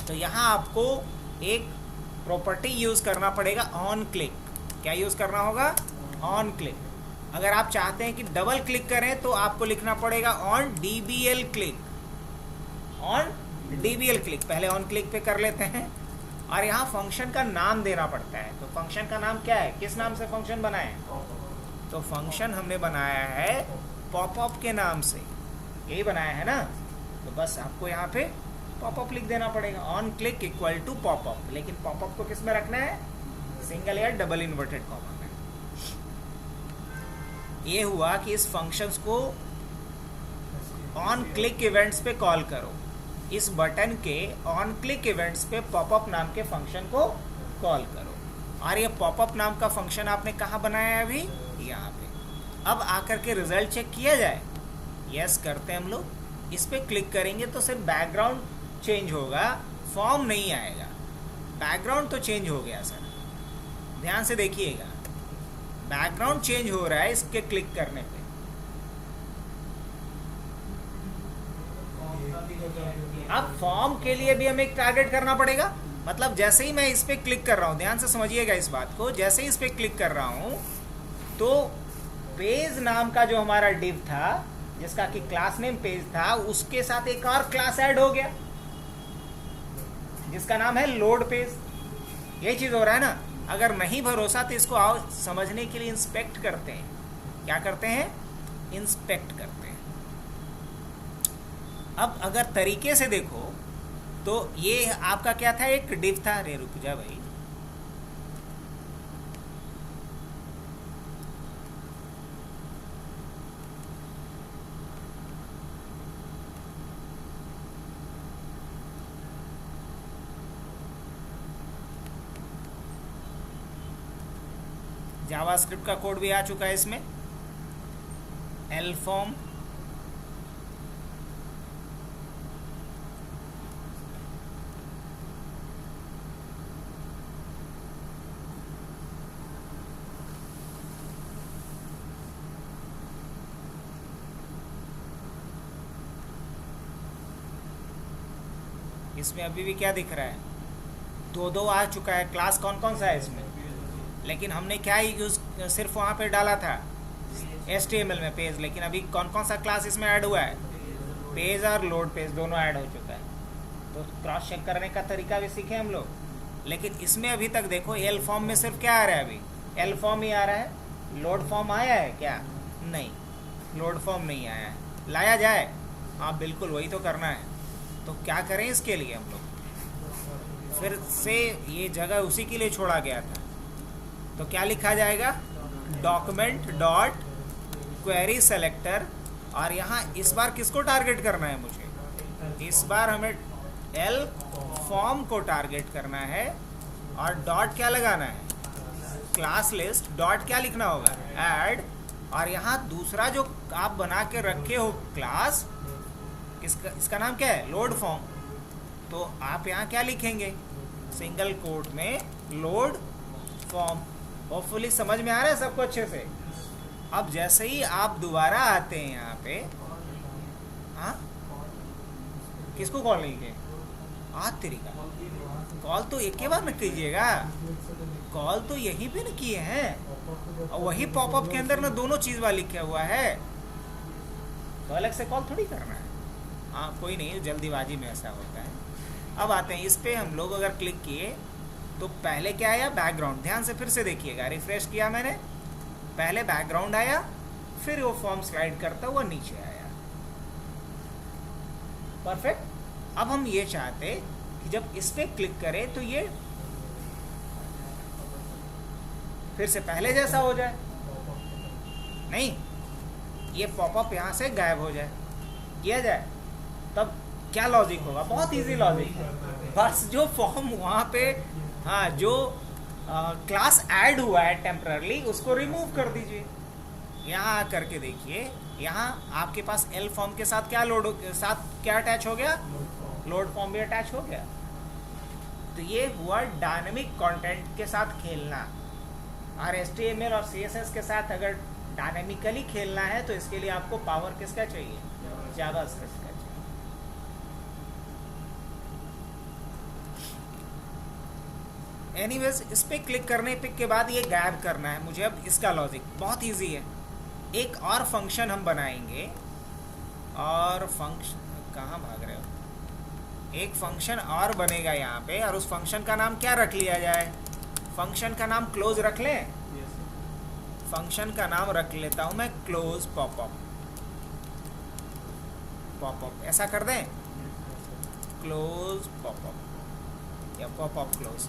तो यहाँ आपको एक प्रॉपर्टी यूज करना पड़ेगा, ऑन क्लिक। क्या यूज करना होगा? On click. अगर आप चाहते हैं कि डबल क्लिक करें तो आपको लिखना पड़ेगा on DBL click. On DBL click, पहले ऑन क्लिक पे कर लेते हैं। और यहाँ फंक्शन का नाम देना पड़ता है। तो फंक्शन का नाम क्या है? किस नाम से फंक्शन बनाए? तो फंक्शन हमने बनाया है पॉपअप के नाम से, यही बनाया है ना। तो बस आपको यहाँ पे पॉपअप लिख देना पड़ेगा, on click equal to popup. लेकिन पॉपअप को किस में रखना है? सिंगल या डबल इन्वर्टेड कॉमा में। ये हुआ कि इस फंक्शंस को ऑन क्लिक इवेंट्स पे कॉल करो। इस बटन के ऑन क्लिक इवेंट्स पे पॉपअप नाम के फंक्शन को कॉल करो। और ये पॉपअप नाम का फंक्शन आपने कहाँ बनाया है? अभी यहाँ पे। अब आकर के रिजल्ट चेक किया जाए। यस करते हैं हम लोग। इस पे क्लिक करेंगे तो सिर्फ बैकग्राउंड चेंज होगा, फॉर्म नहीं आएगा। बैकग्राउंड तो चेंज हो गया सर, ध्यान से देखिएगा, बैकग्राउंड चेंज हो रहा है इसके क्लिक करने पे। अब फॉर्म के लिए भी हमें टारगेट करना पड़ेगा। मतलब जैसे ही मैं इस पे क्लिक कर रहा हूँ, ध्यान से समझिएगा इस बात को, जैसे ही इस पे क्लिक कर रहा हूँ तो पेज नाम का जो हमारा डिव था, जिसका कि क्लास नेम पेज था, उसके साथ एक और क्लास ऐड हो गया जिसका नाम है लोड पेज। यही चीज हो रहा है ना। अगर नहीं भरोसा तो इसको आओ समझने के लिए इंस्पेक्ट करते हैं। क्या करते हैं? इंस्पेक्ट करते हैं। अब अगर तरीके से देखो तो ये आपका क्या था? एक डिव था। अरे रुक जा भाई, जावास्क्रिप्ट का कोड भी आ चुका है इसमें। एलफॉर्म, इसमें अभी भी क्या दिख रहा है? दो दो आ चुका है। क्लास कौन कौन सा है इसमें, लेकिन हमने क्या यूज़ सिर्फ वहाँ पे डाला था HTML में पेज, लेकिन अभी कौन कौन सा क्लास इसमें ऐड हुआ है, पेज और लोड पेज दोनों ऐड हो चुका है। तो क्रॉस चेक करने का तरीका भी सीखे हम लोग। लेकिन इसमें अभी तक देखो एल फॉर्म में सिर्फ क्या आ रहा है, अभी एल फॉर्म ही आ रहा है। लोड फॉर्म आया है क्या, नहीं, लोड फॉर्म नहीं आया है। लाया जाए, हाँ बिल्कुल वही तो करना है। तो क्या करें इसके लिए, हम लोग फिर से ये जगह उसी के लिए छोड़ा गया था। तो क्या लिखा जाएगा, डॉक्यूमेंट डॉट क्वेरी सेलेक्टर, और यहाँ इस बार किसको टारगेट करना है मुझे, इस बार हमें एल फॉर्म को टारगेट करना है। और डॉट क्या लगाना है, क्लास लिस्ट डॉट क्या लिखना होगा, ऐड। और यहाँ दूसरा जो आप बना के रखे हो क्लास, इसका नाम क्या है, लोड फॉर्म। तो आप यहाँ क्या लिखेंगे, सिंगल कोट में लोड फॉर्म। होपफुली समझ में आ रहा है सबको अच्छे से। अब जैसे ही आप दोबारा आते हैं यहाँ पे, हाँ किसको कॉल नहीं किए, तरीका कॉल तो एक के बार न कीजिएगा, कॉल तो यहीं पे न किए हैं, और वही पॉपअप के अंदर ना दोनों चीज़ वाला लिखा हुआ है, तो अलग से कॉल थोड़ी करना है। हाँ कोई नहीं, जल्दीबाजी में ऐसा होता है। अब आते हैं इस पे, हम लोग अगर क्लिक किए तो पहले क्या आया, बैकग्राउंड। ध्यान से फिर से देखिएगा, रिफ्रेश किया मैंने, पहले बैकग्राउंड आया, फिर वो फॉर्म स्लाइड करता हुआ नीचे आया। परफेक्ट। अब हम ये चाहते कि जब इस पे क्लिक करें तो ये फिर से पहले जैसा हो जाए, नहीं ये पॉपअप यहाँ से गायब हो जाए, किया जाए। तब क्या लॉजिक होगा, बहुत इजी लॉजिक है। बस जो फॉर्म वहाँ पे, हाँ जो क्लास ऐड हुआ है टेम्पररली, उसको रिमूव कर दीजिए। यहाँ करके देखिए, यहाँ आपके पास एल फॉर्म के साथ क्या क्या अटैच हो गया, लोड फॉर्म भी अटैच हो गया। तो ये हुआ डायनेमिक कंटेंट के साथ खेलना। और HTML और CSS के साथ अगर डायनेमिकली खेलना है तो इसके लिए आपको पावर किसका चाहिए, जावास्क्रिप्ट का चाहिए। एनीवेज, इस पे क्लिक करने के बाद ये गायब करना है मुझे। अब इसका लॉजिक बहुत इजी है। एक और फंक्शन हम बनाएंगे, और फंक्शन कहाँ भाग रहे हो, एक फंक्शन और बनेगा यहाँ पे, और उस फंक्शन का नाम क्या रख लिया जाए, फंक्शन का नाम क्लोज रख लें। फंक्शन का नाम रख लेता हूँ मैं क्लोज पॉपअप। पॉपअप ऐसा कर दें, क्लोज पॉपअप या पॉपअप क्लोज।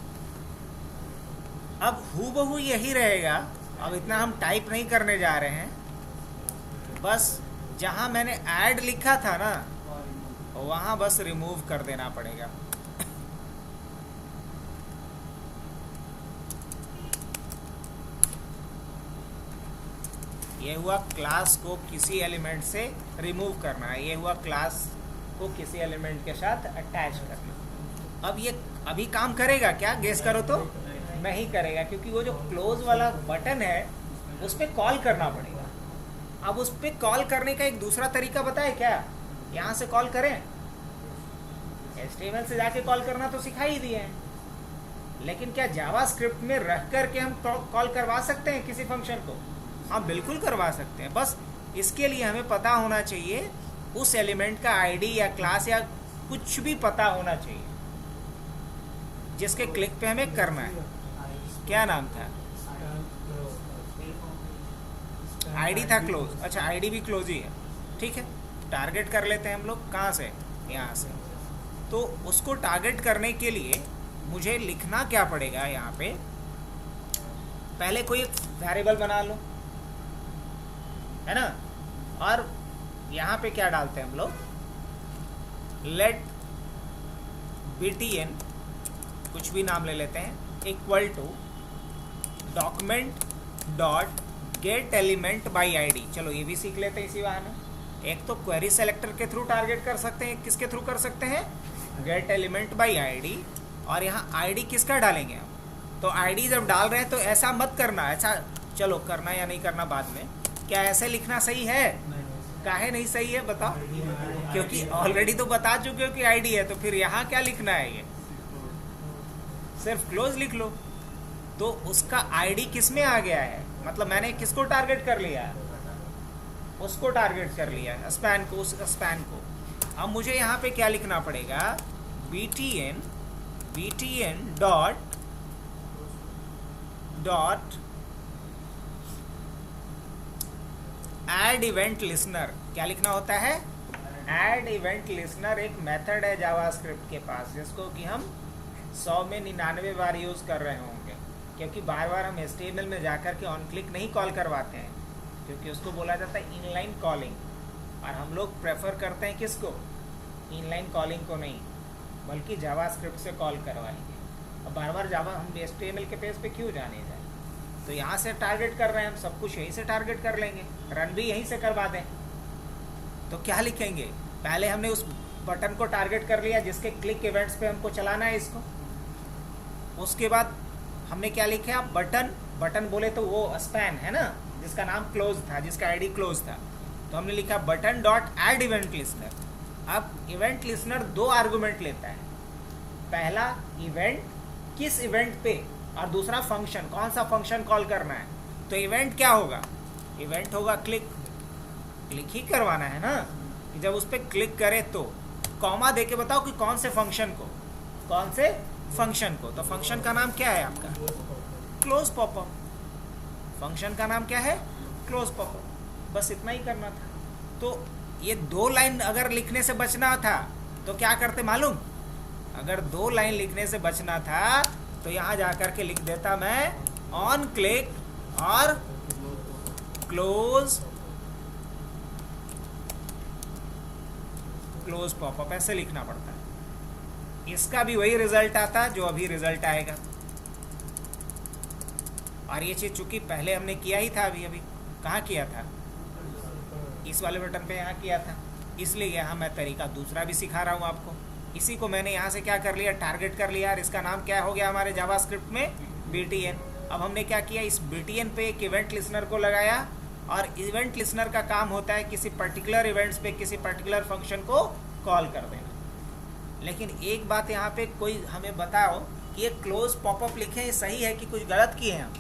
अब हूबहू यही रहेगा। अब इतना हम टाइप नहीं करने जा रहे हैं, बस जहाँ मैंने ऐड लिखा था ना, वहाँ बस रिमूव कर देना पड़ेगा। ये हुआ क्लास को किसी एलिमेंट से रिमूव करना है, ये हुआ क्लास को किसी एलिमेंट के साथ अटैच करना। अब ये अभी काम करेगा क्या, गेस करो तो। नहीं करेगा, क्योंकि वो जो क्लोज वाला बटन है उस पर कॉल करना पड़ेगा। अब उस पर कॉल करने का एक दूसरा तरीका बताए क्या, यहाँ से कॉल करें, HTML से जाके कॉल करना तो सिखा ही दिए हैं, लेकिन क्या जावास्क्रिप्ट में रख करके हम कॉल करवा सकते हैं किसी फंक्शन को? हाँ बिल्कुल करवा सकते हैं। बस इसके लिए हमें पता होना चाहिए उस एलिमेंट का आईडी या क्लास या कुछ भी पता होना चाहिए जिसके क्लिक पे हमें करना है। क्या नाम था, आईडी था क्लोज। अच्छा आईडी भी क्लोज ही है, ठीक है। टारगेट कर लेते हैं हम लोग, कहाँ से, यहाँ से। तो उसको टारगेट करने के लिए मुझे लिखना क्या पड़ेगा, यहाँ पे पहले कोई एक वेरिएबल बना लो, है ना। और यहाँ पे क्या डालते हैं हम लोग, लेट btn कुछ भी नाम ले लेते हैं, equal to document dot get element by ID. चलो ये भी सीख लेते हैं इसी बहाने। एक तो क्वेरी सेलेक्टर के थ्रू टारगेट कर सकते हैं, किसके थ्रू कर सकते हैं, गेट एलिमेंट बाई आईडी। और यहाँ आईडी किसका डालेंगे हम, तो आईडी जब डाल रहे हैं तो ऐसा मत करना, ऐसा चलो करना या नहीं करना बाद में। क्या ऐसे लिखना सही है, काहे नहीं सही है बताओ, क्योंकि ऑलरेडी तो बता चुके हो कि आईडी है, तो फिर यहाँ क्या लिखना है, ये सिर्फ क्लोज लिख लो। तो उसका आईडी किस में आ गया है, मतलब मैंने किसको टारगेट कर लिया है, उसको टारगेट कर लिया है, स्पैन को, उस स्पैन को। अब मुझे यहाँ पे क्या लिखना पड़ेगा, btn dot add event listener. क्या लिखना होता है, ऐड इवेंट लिसनर एक मेथड है जावास्क्रिप्ट के पास, जिसको कि हम 100 में 99 बार यूज़ कर रहे होंगे, क्योंकि बार बार हम HTML में जाकर के ऑन क्लिक नहीं कॉल करवाते हैं, क्योंकि उसको बोला जाता है इनलाइन कॉलिंग, और हम लोग प्रेफर करते हैं किसको, इनलाइन कॉलिंग को नहीं, बल्कि जावास्क्रिप्ट से कॉल करवाएंगे। और बार बार जावा हम HTML के पेज पे क्यों जाने जाए, तो यहाँ से टारगेट कर रहे हैं हम, सब कुछ यहीं से टारगेट कर लेंगे, रन भी यहीं से करवा दें। तो क्या लिखेंगे, पहले हमने उस बटन को टारगेट कर लिया जिसके क्लिक इवेंट्स पे हमको चलाना है इसको। उसके बाद हमने क्या लिखा, बटन बोले तो वो स्पैन है ना, जिसका नाम क्लोज था, जिसका आईडी क्लोज था, तो हमने लिखा button dot add event listener. अब इवेंट लिसनर 2 आर्गुमेंट लेता है, पहला इवेंट किस इवेंट पे, और दूसरा फंक्शन, कौन सा फंक्शन कॉल करना है। तो इवेंट क्या होगा, इवेंट होगा क्लिक ही करवाना है ना, कि जब उस पर क्लिक करे तो कॉमा दे के बताओ कि कौन से फंक्शन को, तो फंक्शन का नाम क्या है आपका, क्लोज पॉपअप। फंक्शन का नाम क्या है, क्लोज पॉपअप। बस इतना ही करना था। तो ये 2 लाइन अगर लिखने से बचना था तो क्या करते मालूम, अगर 2 लाइन लिखने से बचना था तो यहाँ जाकर के लिख देता मैं ऑन क्लिक और क्लोज पॉपअप, ऐसे लिखना पड़ता है। इसका भी वही रिजल्ट आता जो अभी रिजल्ट आएगा। और ये चीज चूंकि पहले हमने किया ही था, अभी कहाँ किया था, इस वाले बटन पे यहाँ किया था, इसलिए यहाँ मैं तरीका दूसरा भी सिखा रहा हूँ आपको। इसी को मैंने यहाँ से क्या कर लिया, टारगेट कर लिया, और इसका नाम क्या हो गया हमारे जावास्क्रिप्ट में, btn। अब हमने क्या किया, इस btn पे एक इवेंट लिसनर को लगाया, और इवेंट लिसनर का काम होता है किसी पर्टिकुलर इवेंट्स पे किसी पर्टिकुलर फंक्शन को कॉल कर देना। लेकिन एक बात यहाँ पे कोई हमें बताओ कि ये क्लोज पॉपअप लिखे हैं, सही है कि कुछ गलत किए हैं हम,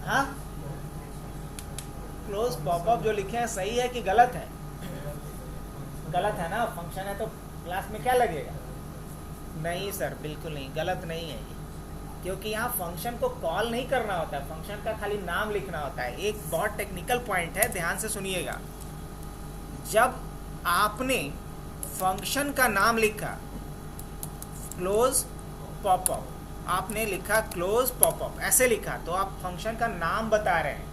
हाँ, क्लोज पॉपअप जो लिखे हैं सही है कि गलत है, गलत है ना, फंक्शन है तो क्लास में क्या लगेगा, नहीं सर बिल्कुल नहीं, गलत नहीं है ये, क्योंकि यहाँ फंक्शन को कॉल नहीं करना होता है, फंक्शन का खाली नाम लिखना होता है। एक बहुत टेक्निकल पॉइंट है, ध्यान से सुनिएगा, जब आपने फंक्शन का नाम लिखा क्लोज पॉपअप, आपने लिखा क्लोज पॉपअप, ऐसे लिखा तो आप फंक्शन का नाम बता रहे हैं।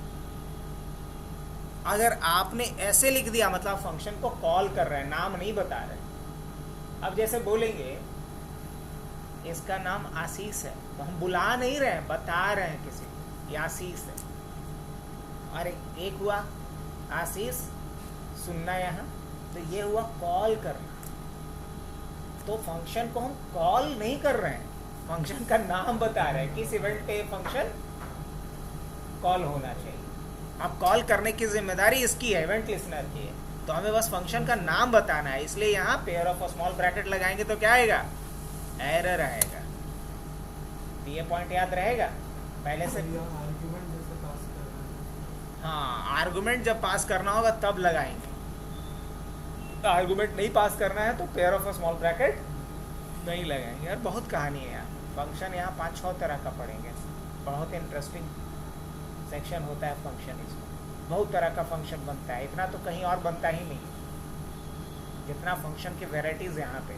अगर आपने ऐसे लिख दिया मतलब फंक्शन को कॉल कर रहे हैं, नाम नहीं बता रहे। अब जैसे बोलेंगे इसका नाम आशीष है, तो हम बुला नहीं रहे हैं, बता रहे हैं किसी को ये आशीष है। और एक हुआ आशीष सुनना यहाँ, तो ये हुआ कॉल करना। तो फंक्शन को हम कॉल नहीं कर रहे हैं, फंक्शन का नाम बता रहे हैं, किस इवेंट पे फंक्शन कॉल होना चाहिए। अब कॉल करने की जिम्मेदारी इसकी है, इवेंट लिसनर की है, तो हमें बस फंक्शन का नाम बताना है। इसलिए यहाँ पेयर ऑफ स्मॉल ब्रैकेट लगाएंगे तो क्या आएगा, एरर आएगा। तो ये पॉइंट याद रहेगा पहले से। हाँ, आर्गुमेंट जब पास करना होगा तब लगाएंगे, तो आर्गुमेंट नहीं पास करना है तो पेयर ऑफ स्मॉल ब्रैकेट नहीं लगाएंगे। यार बहुत कहानी है यार, फंक्शन यहाँ 5-6 तरह का पढ़ेंगे, बहुत इंटरेस्टिंग सेक्शन होता है फंक्शन। इसमें बहुत तरह का फंक्शन बनता है, इतना तो कहीं और बनता ही नहीं जितना फंक्शन की वेराइटीज यहाँ पे।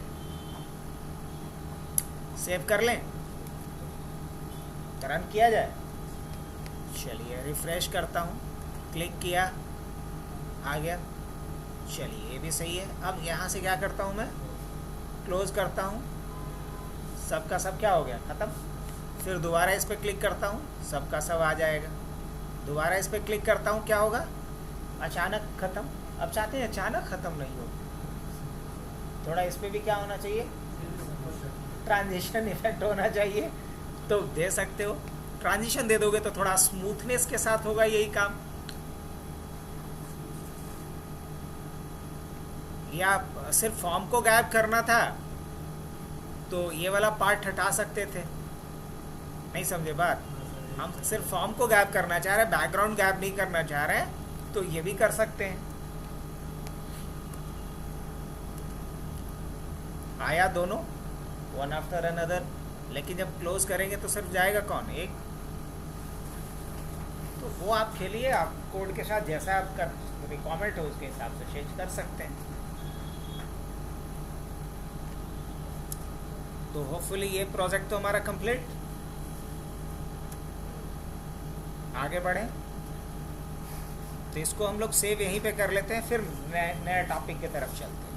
सेव कर लें, रन किया जाए। चलिए रिफ्रेश करता हूँ, क्लिक किया, आ गया। चलिए ये भी सही है। अब यहाँ से क्या करता हूँ मैं, क्लोज करता हूँ, सबका सब क्या हो गया, ख़त्म। फिर दोबारा इस पर क्लिक करता हूँ, सबका सब आ जाएगा। दोबारा इस पर क्लिक करता हूँ, क्या होगा, अचानक ख़त्म। अब चाहते हैं अचानक ख़त्म नहीं हो, थोड़ा इस पर भी क्या होना चाहिए, ट्रांजिशन इफेक्ट होना चाहिए, तो दे सकते हो। ट्रांजिशन दे दोगे तो थोड़ा स्मूथनेस के साथ होगा यही काम। या सिर्फ फॉर्म को गायब करना था तो ये वाला पार्ट हटा सकते थे, नहीं समझे बात? हम सिर्फ फॉर्म को गैप करना चाह रहे हैं, बैकग्राउंड गैप नहीं करना चाह रहे हैं, तो ये भी कर सकते हैं। आया दोनों वन आफ्टर अनदर, लेकिन जब क्लोज करेंगे तो सिर्फ जाएगा कौन? एक। तो वो आप खेलिए, आप कोड के साथ जैसा आपका रिक्वायरमेंट हो उसके हिसाब से चेंज कर सकते हैं। तो होपफुली ये प्रोजेक्ट तो हमारा कंप्लीट। आगे बढ़ें, तो इसको हम लोग सेव यहीं पे कर लेते हैं, फिर नया टॉपिक की तरफ चलते हैं।